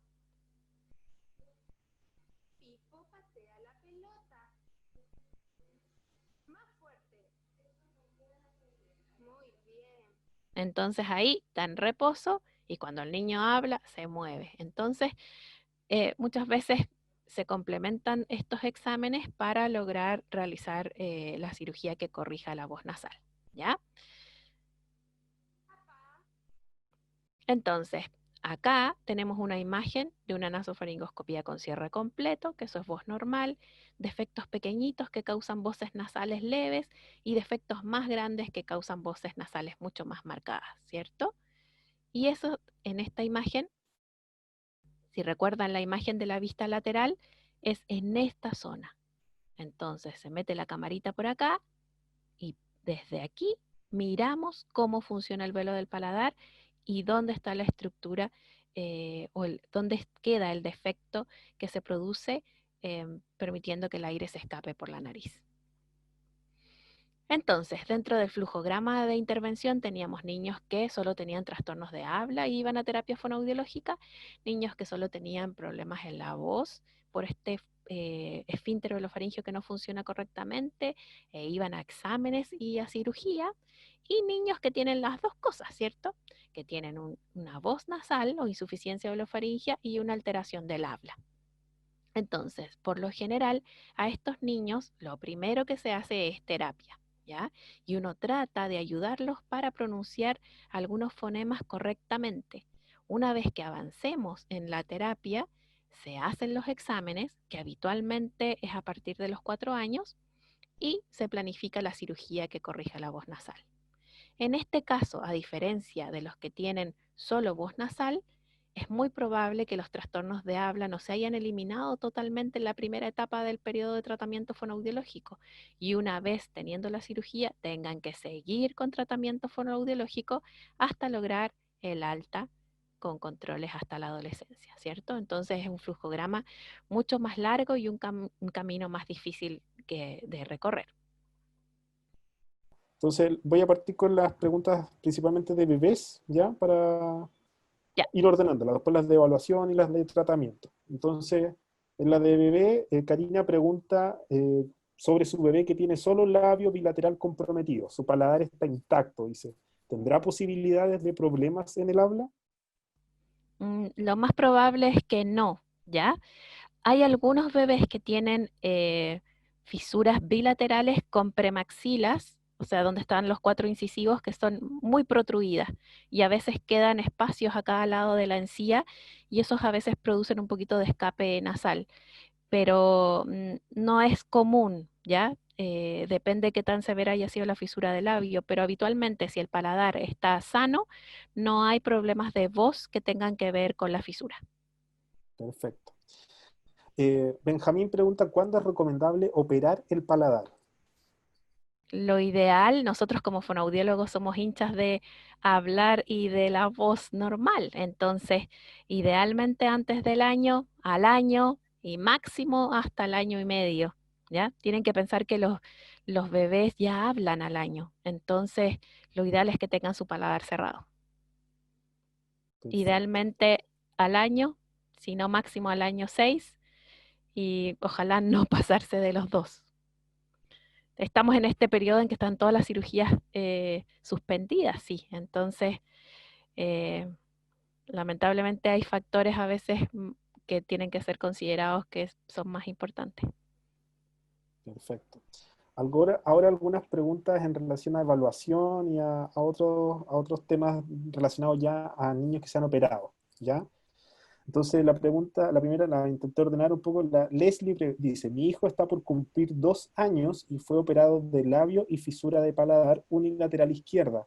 Entonces ahí está en reposo y cuando el niño habla se mueve. Entonces, muchas veces se complementan estos exámenes para lograr realizar la cirugía que corrija la voz nasal, ¿ya? Entonces, acá tenemos una imagen de una nasofaringoscopía con cierre completo, que eso es voz normal, defectos pequeñitos que causan voces nasales leves y defectos más grandes que causan voces nasales mucho más marcadas, ¿cierto? Y eso en esta imagen, si recuerdan la imagen de la vista lateral, es en esta zona. Entonces se mete la camarita por acá y desde aquí miramos cómo funciona el velo del paladar y dónde está la estructura dónde queda el defecto que se produce permitiendo que el aire se escape por la nariz. Entonces, dentro del flujograma de intervención teníamos niños que solo tenían trastornos de habla y iban a terapia fonoaudiológica, niños que solo tenían problemas en la voz por este esfínter orofaringio que no funciona correctamente, iban a exámenes y a cirugía, y niños que tienen las dos cosas, ¿cierto? Que tienen una voz nasal o insuficiencia orofaringia y una alteración del habla. Entonces, por lo general, a estos niños lo primero que se hace es terapia, ¿ya? Y uno trata de ayudarlos para pronunciar algunos fonemas correctamente. Una vez que avancemos en la terapia, se hacen los exámenes, que habitualmente es a partir de los 4 años, y se planifica la cirugía que corrija la voz nasal. En este caso, a diferencia de los que tienen solo voz nasal, es muy probable que los trastornos de habla no se hayan eliminado totalmente en la primera etapa del periodo de tratamiento fonoaudiológico y una vez teniendo la cirugía tengan que seguir con tratamiento fonoaudiológico hasta lograr el alta con controles hasta la adolescencia, ¿cierto? Entonces es un flujograma mucho más largo y un camino más difícil de recorrer. Entonces voy a partir con las preguntas principalmente de bebés, ¿ya? Para Ya. ir ordenándolas, después las de evaluación y las de tratamiento. Entonces, en la de bebé, Karina pregunta sobre su bebé que tiene solo el labio bilateral comprometido. Su paladar está intacto, dice. ¿Tendrá posibilidades de problemas en el habla? Lo más probable es que no, ¿ya? Hay algunos bebés que tienen fisuras bilaterales con premaxilas, o sea, donde están los 4 incisivos que son muy protruidas y a veces quedan espacios a cada lado de la encía y esos a veces producen un poquito de escape nasal, pero no es común, ¿ya? Depende qué tan severa haya sido la fisura del labio, pero habitualmente si el paladar está sano, no hay problemas de voz que tengan que ver con la fisura. Perfecto. Benjamín pregunta, ¿cuándo es recomendable operar el paladar? Lo ideal, nosotros como fonoaudiólogos somos hinchas de hablar y de la voz normal, entonces idealmente antes del año, al año y máximo hasta el año y medio, ¿ya? Tienen que pensar que los bebés ya hablan al año, entonces lo ideal es que tengan su paladar cerrado. Perfecto. Idealmente al año, si no máximo al año 6 y ojalá no pasarse de los 2. Estamos en este periodo en que están todas las cirugías suspendidas, sí. Entonces, eh, lamentablemente hay factores a veces que tienen que ser considerados que son más importantes. Perfecto. Ahora algunas preguntas en relación a evaluación y a otros temas relacionados ya a niños que se han operado, ¿ya? Entonces la primera la intenté ordenar un poco. Leslie dice, mi hijo está por cumplir 2 años y fue operado de labio y fisura de paladar unilateral izquierda.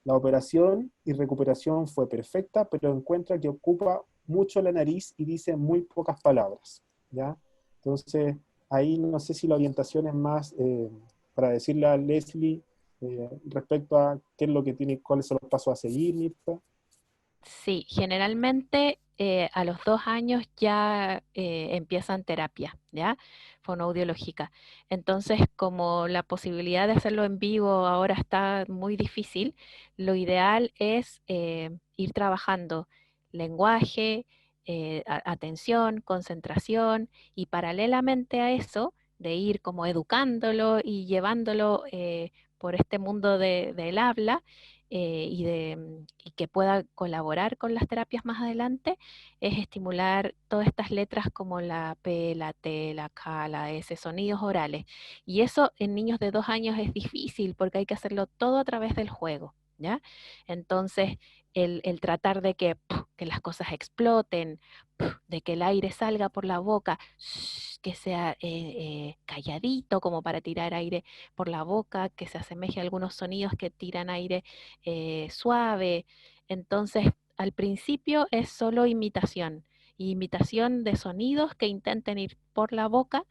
La operación y recuperación fue perfecta, pero encuentra que ocupa mucho la nariz y dice muy pocas palabras, ¿ya? Entonces, ahí no sé si la orientación es más para decirle a Leslie respecto a qué es lo que tiene, cuáles son los pasos a seguir, Mirta. Sí, generalmente a los 2 años ya empiezan terapia, ¿ya? Fonoaudiológica. Entonces, como la posibilidad de hacerlo en vivo ahora está muy difícil, lo ideal es ir trabajando lenguaje, atención, concentración y paralelamente a eso, de ir como educándolo y llevándolo por este mundo del habla y que pueda colaborar con las terapias más adelante, es estimular todas estas letras como la P, la T, la K, la S, sonidos orales. Y eso en niños de 2 años es difícil porque hay que hacerlo todo a través del juego, ¿ya? Entonces, el tratar de que las cosas exploten, de que el aire salga por la boca, que sea calladito como para tirar aire por la boca, que se asemeje a algunos sonidos que tiran aire suave. Entonces, al principio es solo imitación, imitación de sonidos que intenten ir por la boca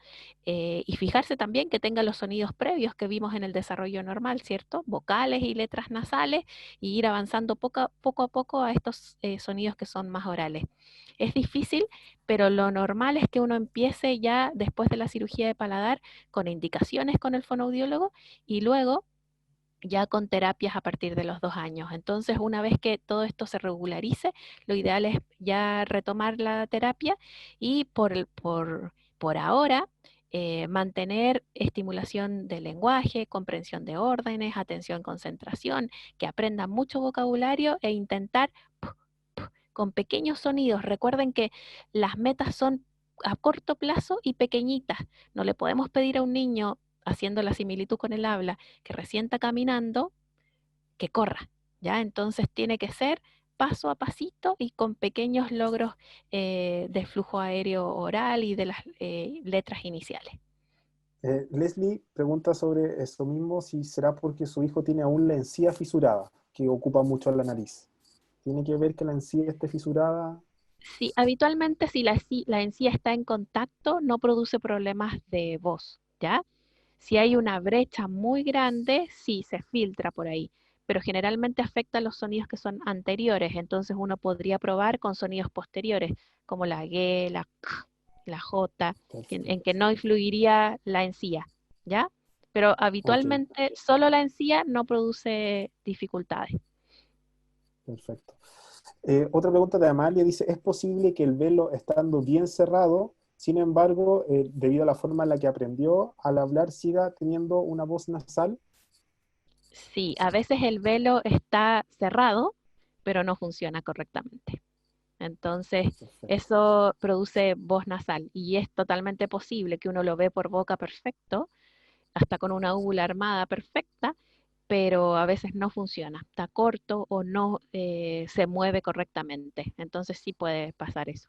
y fijarse también que tenga los sonidos previos que vimos en el desarrollo normal, ¿cierto? Vocales y letras nasales y ir avanzando poco a poco a estos sonidos que son más orales. Es difícil, pero lo normal es que uno empiece ya después de la cirugía de paladar con indicaciones con el fonoaudiólogo y luego ya con terapias a partir de los 2 años. Entonces, una vez que todo esto se regularice, lo ideal es ya retomar la terapia y por ahora mantener estimulación del lenguaje, comprensión de órdenes, atención, concentración, que aprendan mucho vocabulario e intentar con pequeños sonidos. Recuerden que las metas son a corto plazo y pequeñitas. No le podemos pedir a un niño, haciendo la similitud con el habla, que recién está caminando, que corra, ¿ya? Entonces tiene que ser paso a pasito y con pequeños logros de flujo aéreo oral y de las letras iniciales. Leslie pregunta sobre eso mismo, si será porque su hijo tiene aún la encía fisurada, que ocupa mucho la nariz. ¿Tiene que ver que la encía esté fisurada? Sí, habitualmente si la encía está en contacto, no produce problemas de voz, ¿ya? Si hay una brecha muy grande, sí, se filtra por ahí, pero generalmente afecta a los sonidos que son anteriores, entonces uno podría probar con sonidos posteriores, como la G, la K, la J, en que Perfecto. no influiría la encía, ¿ya? Pero Ok, habitualmente solo la encía no produce dificultades. perfecto. Otra pregunta de Amalia dice, ¿es posible que el velo estando bien cerrado, sin embargo, debido a la forma en la que aprendió, al hablar siga teniendo una voz nasal? Sí, a veces el velo está cerrado, pero no funciona correctamente. Entonces, Perfecto, eso produce voz nasal y es totalmente posible que uno lo ve por boca perfecto, hasta con una úvula armada perfecta, pero a veces no funciona, está corto o no se mueve correctamente. Entonces sí puede pasar eso.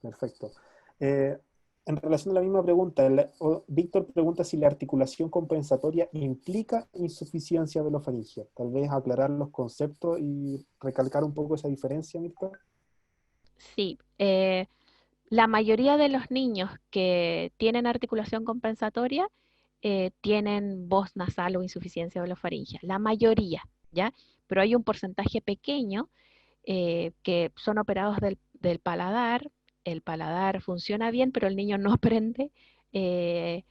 perfecto. Eh, en relación a la misma pregunta, Víctor pregunta si la articulación compensatoria implica insuficiencia velofaringia. Tal vez aclarar los conceptos y recalcar un poco esa diferencia, Víctor. Sí, la mayoría de los niños que tienen articulación compensatoria tienen voz nasal o insuficiencia orofaringea, la mayoría, ¿ya? Pero hay un porcentaje pequeño que son operados del paladar, el paladar funciona bien, pero el niño no aprende. eh,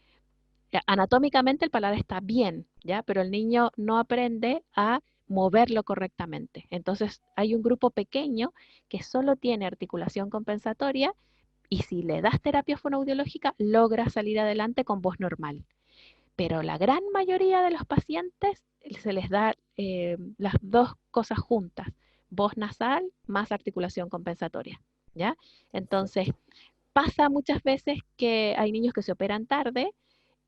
Anatómicamente el paladar está bien, ¿ya? Pero el niño no aprende a moverlo correctamente. Entonces hay un grupo pequeño que solo tiene articulación compensatoria y si le das terapia fonoaudiológica logra salir adelante con voz normal. Pero la gran mayoría de los pacientes se les da las dos cosas juntas, voz nasal más articulación compensatoria, ¿ya? Entonces, Perfecto, pasa muchas veces que hay niños que se operan tarde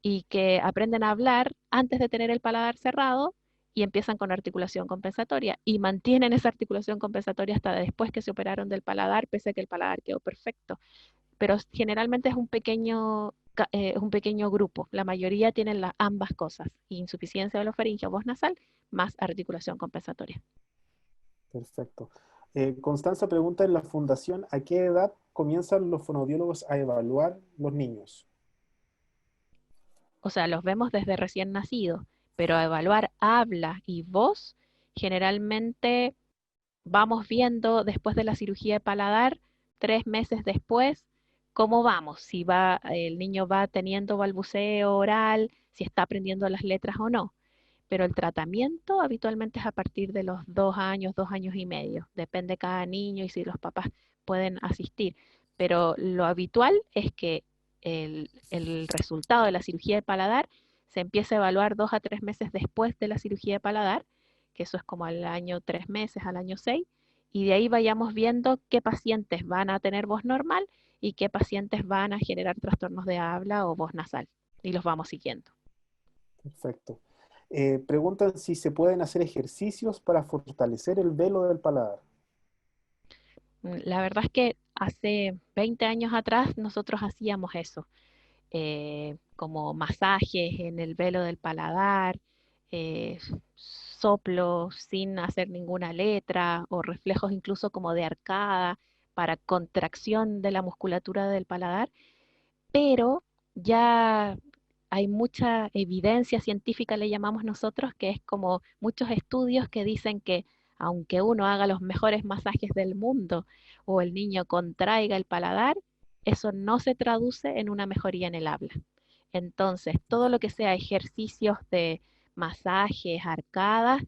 y que aprenden a hablar antes de tener el paladar cerrado y empiezan con articulación compensatoria y mantienen esa articulación compensatoria hasta después que se operaron del paladar, pese a que el paladar quedó perfecto. Pero generalmente es un pequeño grupo. La mayoría tienen ambas cosas, insuficiencia orofaringea, voz nasal, más articulación compensatoria. perfecto. Constanza pregunta en la fundación, ¿a qué edad comienzan los fonoaudiólogos a evaluar los niños? O sea, los vemos desde recién nacidos, pero a evaluar habla y voz, generalmente vamos viendo después de la cirugía de paladar, 3 meses después, cómo vamos, si el niño va teniendo balbuceo oral, si está aprendiendo las letras o no. Pero el tratamiento habitualmente es a partir de los 2 años, 2 años y medio. Depende cada niño y si los papás pueden asistir. Pero lo habitual es que el resultado de la cirugía de paladar se empiece a evaluar 2 a 3 meses después de la cirugía de paladar, que eso es como al año 3 meses, al año 6, y de ahí vayamos viendo qué pacientes van a tener voz normal y qué pacientes van a generar trastornos de habla o voz nasal, y los vamos siguiendo. Perfecto. Preguntan si se pueden hacer ejercicios para fortalecer el velo del paladar. La verdad es que hace 20 años atrás nosotros hacíamos eso, como masajes en el velo del paladar, eh, soplos sin hacer ninguna letra o reflejos incluso como de arcada para contracción de la musculatura del paladar, pero ya hay mucha evidencia científica, le llamamos nosotros, que es como muchos estudios que dicen que aunque uno haga los mejores masajes del mundo o el niño contraiga el paladar, eso no se traduce en una mejoría en el habla. Entonces, todo lo que sea ejercicios de masajes, arcadas,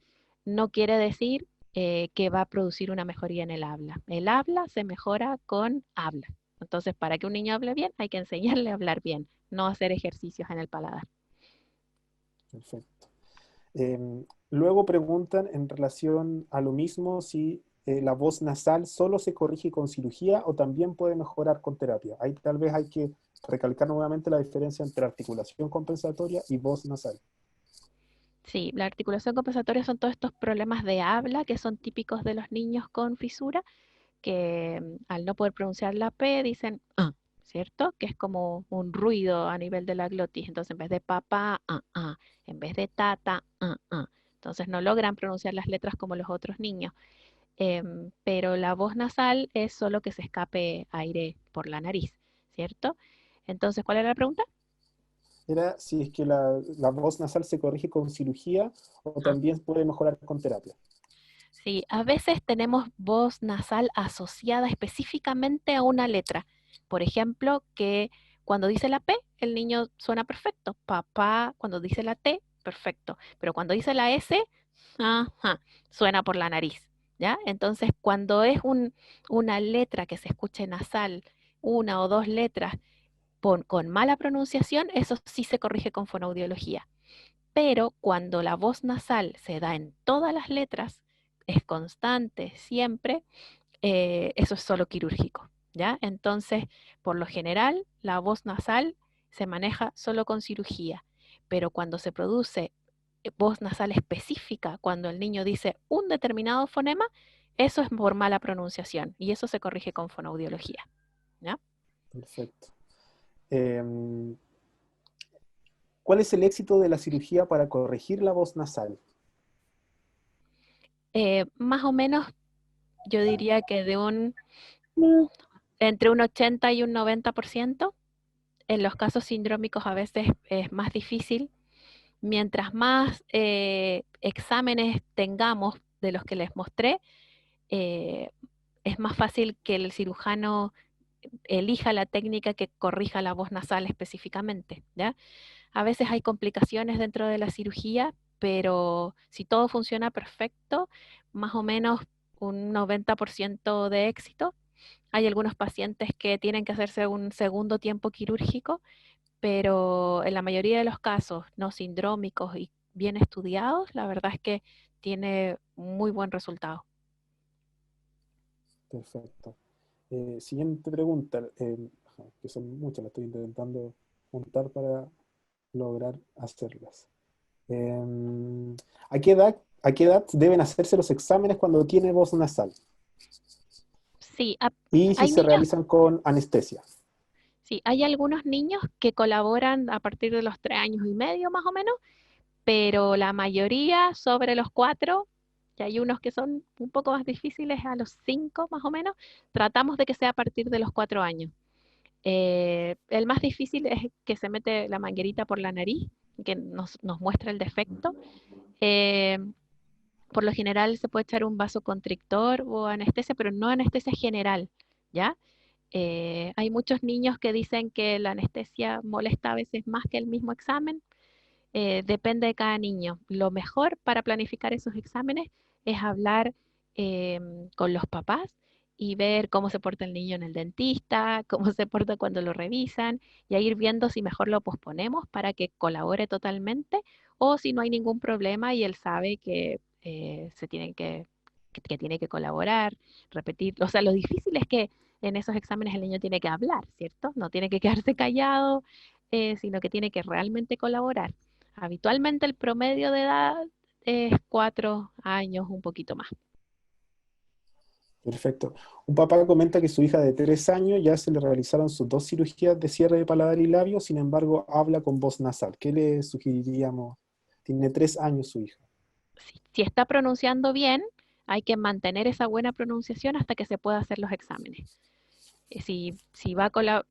no quiere decir que va a producir una mejoría en el habla. El habla se mejora con habla. Entonces, para que un niño hable bien, hay que enseñarle a hablar bien, no hacer ejercicios en el paladar. Perfecto. Luego preguntan en relación a lo mismo si la voz nasal solo se corrige con cirugía o también puede mejorar con terapia. Ahí tal vez hay que recalcar nuevamente la diferencia entre articulación compensatoria y voz nasal. Sí, la articulación compensatoria son todos estos problemas de habla que son típicos de los niños con fisura, que al no poder pronunciar la P dicen ah, ¿cierto? Que es como un ruido a nivel de la glotis. Entonces, en vez de papá, en vez de tata, Entonces no logran pronunciar las letras como los otros niños. Pero la voz nasal es solo que se escape aire por la nariz, ¿cierto? Entonces, ¿cuál era la pregunta? Era si es que la voz nasal se corrige con cirugía o Ah, también puede mejorar con terapia. sí, a veces tenemos voz nasal asociada específicamente a una letra. Por ejemplo, que cuando dice la P, el niño suena perfecto. Papá, cuando dice la T, perfecto. Pero cuando dice la S, ajá, suena por la nariz. ¿Ya? Entonces, cuando es una letra que se escuche nasal, una o dos letras con mala pronunciación, eso sí se corrige con fonoaudiología. Pero cuando la voz nasal se da en todas las letras, es constante siempre, eso es solo quirúrgico, ¿ya? Entonces, por lo general, la voz nasal se maneja solo con cirugía, pero cuando se produce voz nasal específica, cuando el niño dice un determinado fonema, eso es por mala pronunciación y eso se corrige con fonoaudiología, ¿ya? Perfecto. ¿Cuál es el éxito de la cirugía para corregir la voz nasal? Más o menos, yo diría que entre un 80 y un 90%. En los casos sindrómicos a veces es más difícil. Mientras más exámenes tengamos de los que les mostré, eh, es más fácil que el cirujano elija la técnica que corrija la voz nasal específicamente, ¿ya? A veces hay complicaciones dentro de la cirugía, pero si todo funciona perfecto, más o menos un 90% de éxito. Hay algunos pacientes que tienen que hacerse un segundo tiempo quirúrgico, pero en la mayoría de los casos no sindrómicos y bien estudiados, la verdad es que tiene muy buen resultado. Perfecto. Siguiente pregunta, que son muchas, las estoy intentando juntar para lograr hacerlas. Eh, a qué edad deben hacerse los exámenes cuando tiene voz nasal? Sí, Y si hay se niños, realizan con anestesia. sí, hay algunos niños que colaboran a partir de los 3 años y medio más o menos, pero la mayoría sobre los 4, y hay unos que son un poco más difíciles a los 5 más o menos, tratamos de que sea a partir de los 4 años. El más difícil es que se mete la manguerita por la nariz, que nos muestra el defecto. Eh, por lo general se puede echar un vasoconstrictor o anestesia, pero no anestesia general, ¿ya? Hay muchos niños que dicen que la anestesia molesta a veces más que el mismo examen. Depende de cada niño. Lo mejor para planificar esos exámenes es hablar con los papás y ver cómo se porta el niño en el dentista, cómo se porta cuando lo revisan, y a ir viendo si mejor lo posponemos para que colabore totalmente o si no hay ningún problema y él sabe que se tienen que tiene que colaborar, repetir. O sea, lo difícil es que en esos exámenes el niño tiene que hablar, ¿cierto? No tiene que quedarse callado, sino que tiene que realmente colaborar. Habitualmente el promedio de edad es 4 años, un poquito más. Perfecto. Un papá comenta que su hija de 3 años ya se le realizaron sus 2 cirugías de cierre de paladar y labio, sin embargo habla con voz nasal. ¿Qué le sugeriríamos? Tiene 3 años su hija. Si está pronunciando bien, hay que mantener esa buena pronunciación hasta que se pueda hacer los exámenes. Si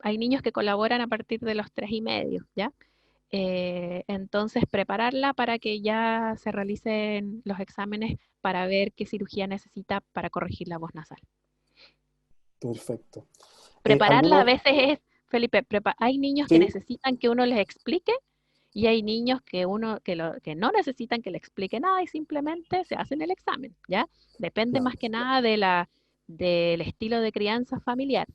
hay niños que colaboran a partir de los 3 y medio, ¿ya? Entonces, prepararla para que ya se realicen los exámenes para ver qué cirugía necesita para corregir la voz nasal. Perfecto. Prepararla a ¿Algunos? veces es, Felipe, hay niños que Sí, necesitan que uno les explique y hay niños que no necesitan que le explique nada y simplemente se hacen el examen, ¿ya? Depende más claro, que nada del estilo de crianza familiar.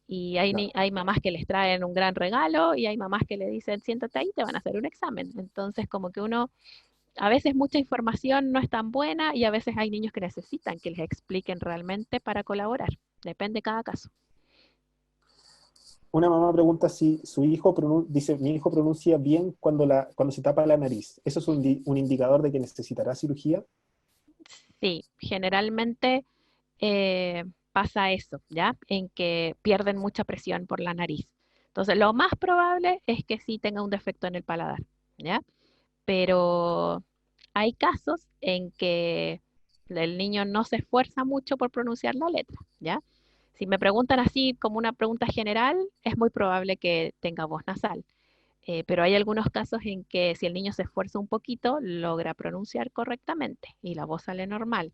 Y claro. hay mamás que les traen un gran regalo y hay mamás que le dicen, siéntate ahí, te van a hacer un examen. Entonces, como que a veces mucha información no es tan buena y a veces hay niños que necesitan que les expliquen realmente para colaborar. Depende de cada caso. Una mamá pregunta si su hijo dice, mi hijo pronuncia bien cuando se tapa la nariz. ¿Eso es un indicador de que necesitará cirugía? Sí, generalmente pasa eso, ¿ya? En que pierden mucha presión por la nariz. Entonces, lo más probable es que sí tenga un defecto en el paladar, ¿ya? Pero hay casos en que el niño no se esfuerza mucho por pronunciar la letra, ¿ya? Si me preguntan así como una pregunta general, es muy probable que tenga voz nasal. Pero hay algunos casos en que si el niño se esfuerza un poquito, logra pronunciar correctamente y la voz sale normal.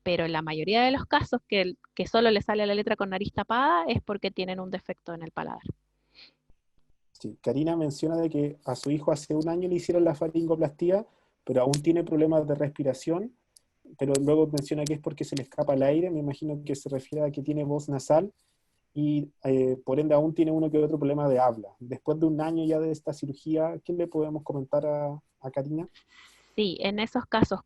Pero en la mayoría de los casos que solo le sale la letra con nariz tapada es porque tienen un defecto en el paladar. Sí. Karina menciona de que a su hijo hace un año le hicieron la faringoplastía, pero aún tiene problemas de respiración, pero luego menciona que es porque se le escapa el aire. Me imagino que se refiere a que tiene voz nasal y por ende aún tiene uno que otro problema de habla. Después de un año ya de esta cirugía, ¿qué le podemos comentar a Karina? Sí, en esos casos,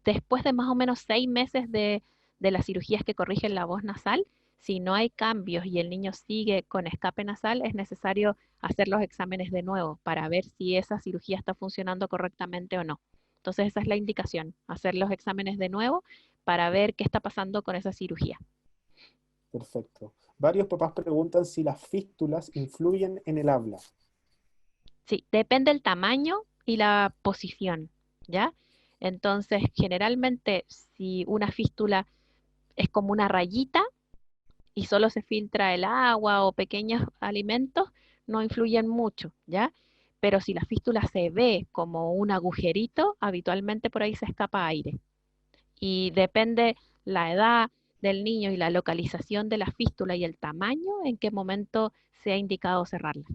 después de más o menos 6 meses de las cirugías que corrigen la voz nasal, si no hay cambios y el niño sigue con escape nasal, es necesario hacer los exámenes de nuevo para ver si esa cirugía está funcionando correctamente o no. Entonces, esa es la indicación, hacer los exámenes de nuevo para ver qué está pasando con esa cirugía. Perfecto. Varios papás preguntan si las fístulas influyen en el habla. Sí, depende del tamaño y la posición, ¿ya? Entonces, generalmente, si una fístula es como una rayita y solo se filtra el agua o pequeños alimentos, no influyen mucho, ¿ya? Pero si la fístula se ve como un agujerito, habitualmente por ahí se escapa aire. Y depende la edad del niño y la localización de la fístula y el tamaño en qué momento se ha indicado cerrarla.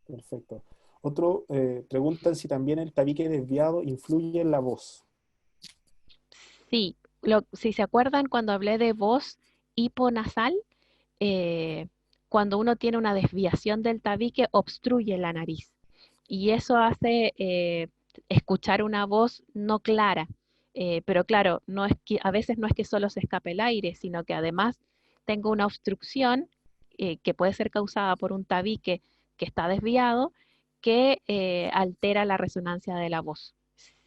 Perfecto. Otro preguntan si también el tabique desviado influye en la voz. Sí, si se acuerdan cuando hablé de voz hiponasal, eh, cuando uno tiene una desviación del tabique, obstruye la nariz y eso hace escuchar una voz no clara. Pero claro, a veces no es que solo se escape el aire, sino que además tengo una obstrucción que puede ser causada por un tabique que está desviado, que altera la resonancia de la voz.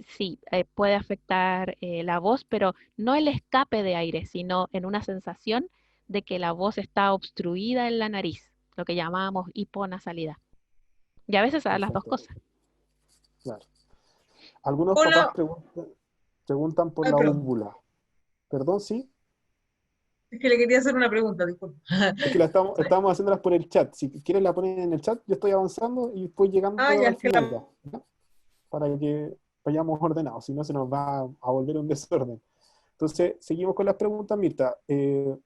Sí, puede afectar la voz, pero no el escape de aire, sino en una sensación de que la voz está obstruida en la nariz, lo que llamábamos hiponasalidad. Y a veces a las dos Perfecto, cosas. claro. Algunos papás Hola, preguntan por ay, la perdón, úvula. Perdón, sí. es que le quería hacer una pregunta, disculpa. Es que estamos haciéndolas por el chat. Si quieren la ponen en el chat, yo estoy avanzando y voy Ah, llegando ya, al es que final ya, ¿ya? Para que vayamos ordenados, si no se nos va a volver un desorden. Entonces, seguimos con las preguntas, Mirta.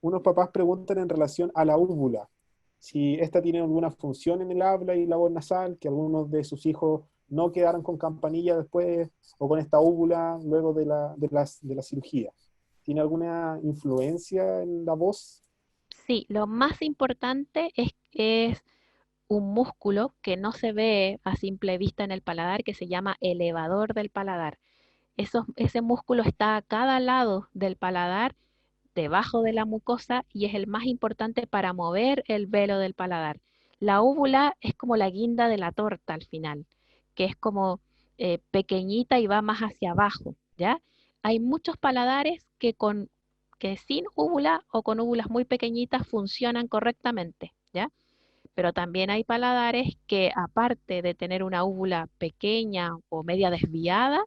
Unos papás preguntan en relación a la úvula, si esta tiene alguna función en el habla y la voz nasal, que algunos de sus hijos no quedaron con campanilla después o con esta úvula luego de la cirugía. ¿Tiene alguna influencia en la voz? Sí, lo más importante es un músculo que no se ve a simple vista en el paladar, que se llama elevador del paladar. Ese músculo está a cada lado del paladar, debajo de la mucosa, y es el más importante para mover el velo del paladar. La úvula es como la guinda de la torta al final, que es como pequeñita y va más hacia abajo, ¿ya? Hay muchos paladares que sin úvula o con úvulas muy pequeñitas funcionan correctamente, ¿ya? Pero también hay paladares que, aparte de tener una úvula pequeña o media desviada,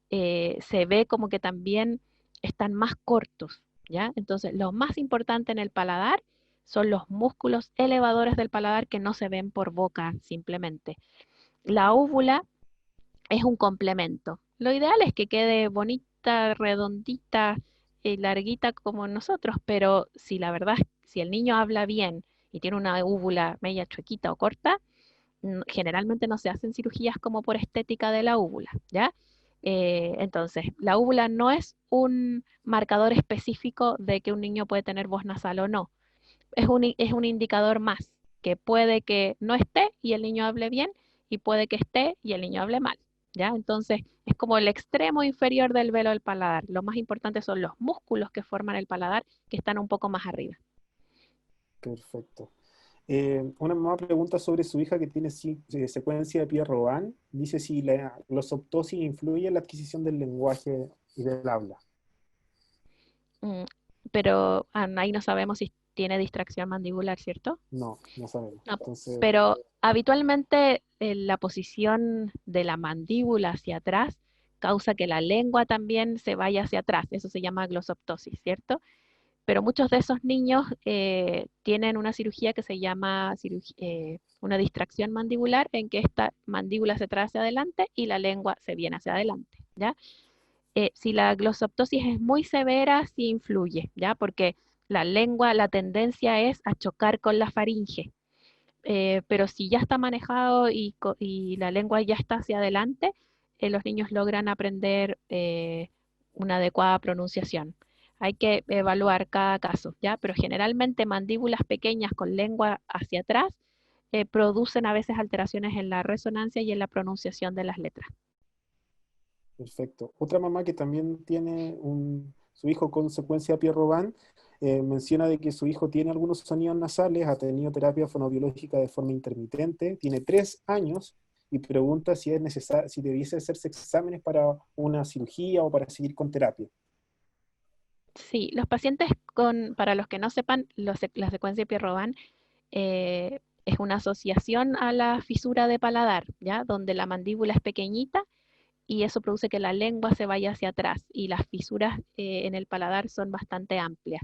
se ve como que también están más cortos, ¿ya? Entonces, lo más importante en el paladar son los músculos elevadores del paladar que no se ven por boca simplemente. La úvula es un complemento. Lo ideal es que quede bonita, redondita, larguita como nosotros, pero si la verdad, si el niño habla bien y tiene una úvula media chuequita o corta, generalmente no se hacen cirugías como por estética de la úvula, ¿ya? Entonces, la úvula no es un marcador específico de que un niño puede tener voz nasal o no. Es un indicador más, que puede que no esté y el niño hable bien, y puede que esté y el niño hable mal, ¿ya? Entonces, es como el extremo inferior del velo del paladar. Lo más importante son los músculos que forman el paladar, que están un poco más arriba. Perfecto. Una mamá pregunta sobre su hija que tiene secuencia de Pierre-Robin. Dice si la glossoptosis influye en la adquisición del lenguaje y del habla. Mm, pero ahí no sabemos si tiene distracción mandibular, ¿cierto? No, no sabemos. No, Entonces, pero habitualmente la posición de la mandíbula hacia atrás causa que la lengua también se vaya hacia atrás. Eso se llama glossoptosis, ¿cierto? Pero muchos de esos niños tienen una cirugía que se llama una distracción mandibular, en que esta mandíbula se trae hacia adelante y la lengua se viene hacia adelante, ¿ya? Si la glossoptosis es muy severa, sí influye, ¿ya? Porque la lengua, la tendencia es a chocar con la faringe. Pero si ya está manejado y la lengua ya está hacia adelante, los niños logran aprender una adecuada pronunciación. Hay que evaluar cada caso, ¿ya? Pero generalmente mandíbulas pequeñas con lengua hacia atrás producen a veces alteraciones en la resonancia y en la pronunciación de las letras. perfecto. Otra mamá que también tiene su hijo con secuencia de Pierre-Robin menciona de que su hijo tiene algunos sonidos nasales, ha tenido terapia fonoaudiológica de forma intermitente, tiene 3 años y pregunta si es necesario, si debiese hacerse exámenes para una cirugía o para seguir con terapia. Sí, los pacientes para los que no sepan, la secuencia de Pierre-Robin es una asociación a la fisura de paladar, ¿ya? Donde la mandíbula es pequeñita y eso produce que la lengua se vaya hacia atrás y las fisuras en el paladar son bastante amplias.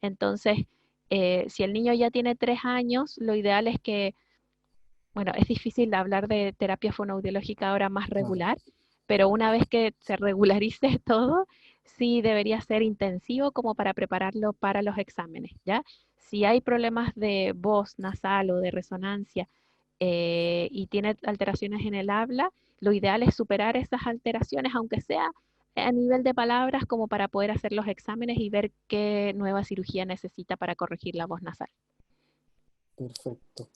Entonces, si el niño ya tiene 3 años, lo ideal es que, bueno, es difícil hablar de terapia fonoaudiológica ahora más Claro, regular, pero una vez que se regularice todo, sí debería ser intensivo como para prepararlo para los exámenes, ¿ya? Si hay problemas de voz nasal o de resonancia y tiene alteraciones en el habla, lo ideal es superar esas alteraciones, aunque sea a nivel de palabras, como para poder hacer los exámenes y ver qué nueva cirugía necesita para corregir la voz nasal. perfecto.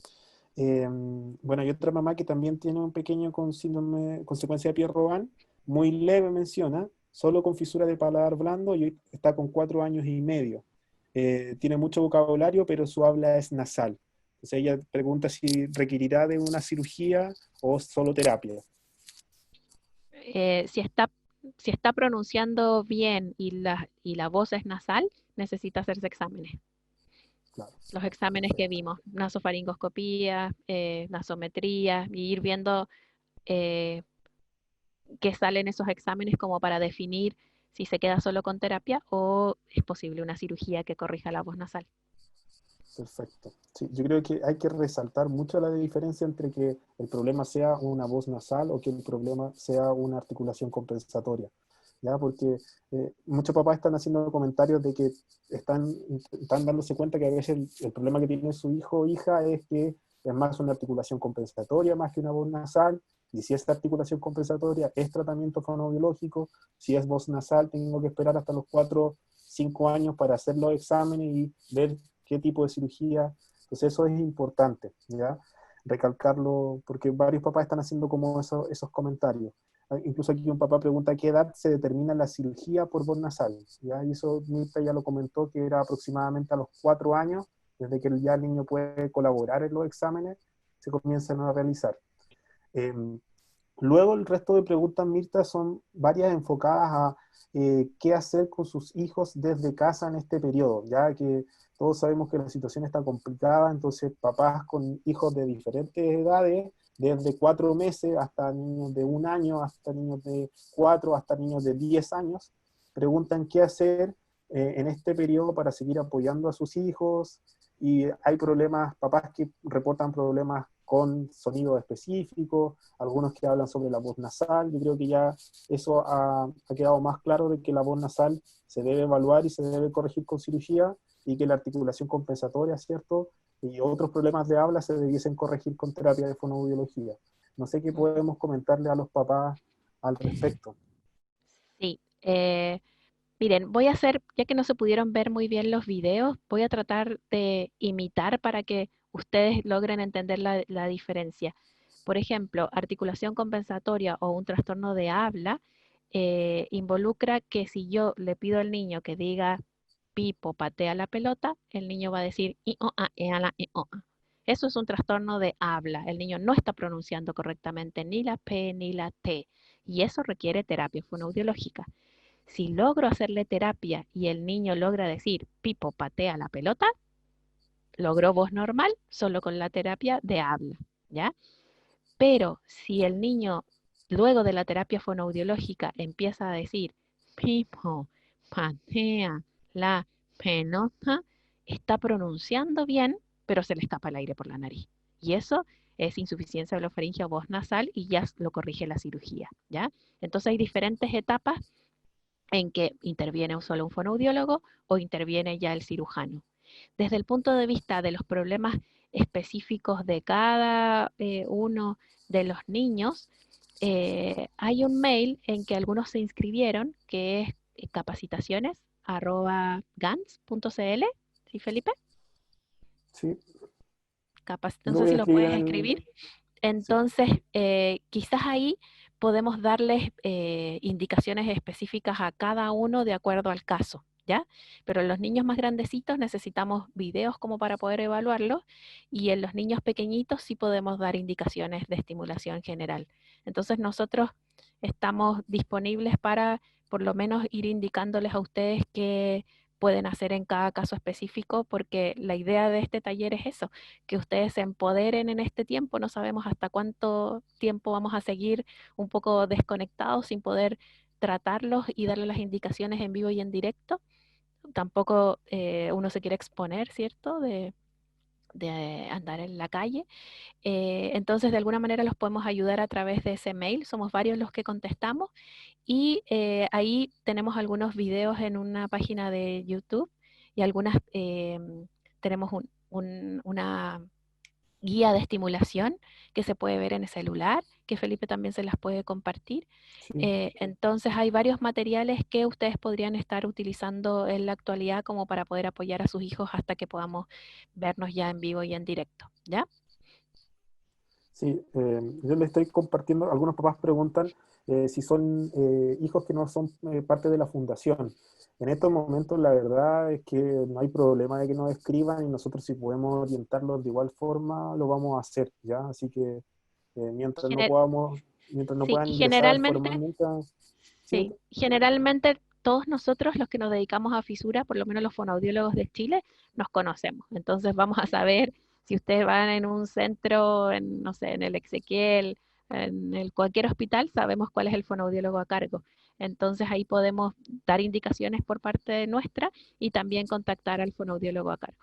Bueno, hay otra mamá que también tiene un pequeño con síndrome, consecuencia de Pierre-Robin, muy leve menciona, solo con fisura de paladar blando y está con 4 años y medio. Tiene mucho vocabulario, pero su habla es nasal. Entonces ella pregunta si requerirá de una cirugía o solo terapia. Eh, si está, si está pronunciando bien y la voz es nasal, necesita hacerse exámenes. Claro, Los exámenes que perfecto. vimos, nasofaringoscopía, nasometría, y ir viendo eh, qué salen esos exámenes como para definir si se queda solo con terapia o es posible una cirugía que corrija la voz nasal. Perfecto. Sí, yo creo que hay que resaltar mucho la diferencia entre que el problema sea una voz nasal o que el problema sea una articulación compensatoria. ¿Ya? Porque muchos papás están haciendo comentarios de que están dándose cuenta que a veces el problema que tiene su hijo o hija es que es más una articulación compensatoria más que una voz nasal, y si es articulación compensatoria es tratamiento fonoaudiológico, si es voz nasal tengo que esperar hasta los 4, 5 años para hacer los exámenes y ver qué tipo de cirugía. Entonces eso es importante, ¿ya? Recalcarlo, porque varios papás están haciendo como esos comentarios. incluso aquí un papá pregunta a qué edad se determina la cirugía por voz nasal, ¿ya? Y eso Mirta ya lo comentó, que era aproximadamente a los 4 años, desde que ya el niño puede colaborar en los exámenes, se comienzan a realizar. Luego el resto de preguntas, Mirta, son varias enfocadas a qué hacer con sus hijos desde casa en este periodo, ya que todos sabemos que la situación está complicada, entonces papás con hijos de diferentes edades, desde 4 meses hasta niños de 1 año, hasta niños de 4, hasta niños de 10 años, preguntan qué hacer en este periodo para seguir apoyando a sus hijos, y hay problemas, papás que reportan problemas con sonidos específicos, algunos que hablan sobre la voz nasal. Yo creo que ya eso ha quedado más claro de que la voz nasal se debe evaluar y se debe corregir con cirugía, y que la articulación compensatoria, ¿cierto? Y otros problemas de habla se debiesen corregir con terapia de fonoaudiología. No sé qué podemos comentarle a los papás al respecto. Sí, miren, voy a hacer, ya que no se pudieron ver muy bien los videos, voy a tratar de imitar para que ustedes logren entender la diferencia. Por ejemplo, articulación compensatoria o un trastorno de habla involucra que si yo le pido al niño que diga Pipo patea la pelota, el niño va a decir i o a, e, a, la, e, o, a. Eso es un trastorno de habla. El niño no está pronunciando correctamente ni la P ni la T. Y eso requiere terapia fonoaudiológica. Si logro hacerle terapia y el niño logra decir Pipo patea la pelota, logró voz normal solo con la terapia de habla, ¿ya? Pero si el niño luego de la terapia fonoaudiológica empieza a decir Pipo patea la pelota, está pronunciando bien, pero se le escapa el aire por la nariz. Y eso es insuficiencia orofaringea o voz nasal y ya lo corrige la cirugía, ¿ya? Entonces hay diferentes etapas en que interviene solo un fonoaudiólogo o interviene ya el cirujano. Desde el punto de vista de los problemas específicos de cada uno de los niños, hay un mail en que algunos se inscribieron, que es capacitaciones@gans.cl, ¿sí, Felipe? Sí, No lo sé voy a si lo escribir puedes en... escribir. Sí, Entonces, quizás ahí podemos darles indicaciones específicas a cada uno de acuerdo al caso, ¿ya? Pero en los niños más grandecitos necesitamos videos como para poder evaluarlos, y en los niños pequeñitos sí podemos dar indicaciones de estimulación general. Entonces nosotros estamos disponibles para por lo menos ir indicándoles a ustedes qué pueden hacer en cada caso específico, porque la idea de este taller es eso, que ustedes se empoderen en este tiempo. No sabemos hasta cuánto tiempo vamos a seguir un poco desconectados sin poder tratarlos y darles las indicaciones en vivo y en directo. Tampoco uno se quiere exponer, ¿cierto? De andar en la calle. Entonces, de alguna manera los podemos ayudar a través de ese mail. Somos varios los que contestamos, y ahí tenemos algunos videos en una página de YouTube, y algunas, tenemos una guía de estimulación que se puede ver en el celular, que Felipe también se las puede compartir. sí. Entonces hay varios materiales que ustedes podrían estar utilizando en la actualidad como para poder apoyar a sus hijos hasta que podamos vernos ya en vivo y en directo, ¿ya? Sí, yo le estoy compartiendo, algunos papás preguntan si son hijos que no son parte de la fundación. En estos momentos la verdad es que no hay problema de que nos escriban, y nosotros si podemos orientarlos de igual forma lo vamos a hacer, ¿ya? Así que Gener- mientras no sí, puedan y ingresar generalmente, formalmente, ¿sí? sí, generalmente todos nosotros los que nos dedicamos a fisura, por lo menos los fonoaudiólogos de Chile, nos conocemos. Entonces vamos a saber si ustedes van en un centro, en, no sé, en el Exequiel, en cualquier hospital, sabemos cuál es el fonoaudiólogo a cargo. Entonces ahí podemos dar indicaciones por parte nuestra y también contactar al fonoaudiólogo a cargo.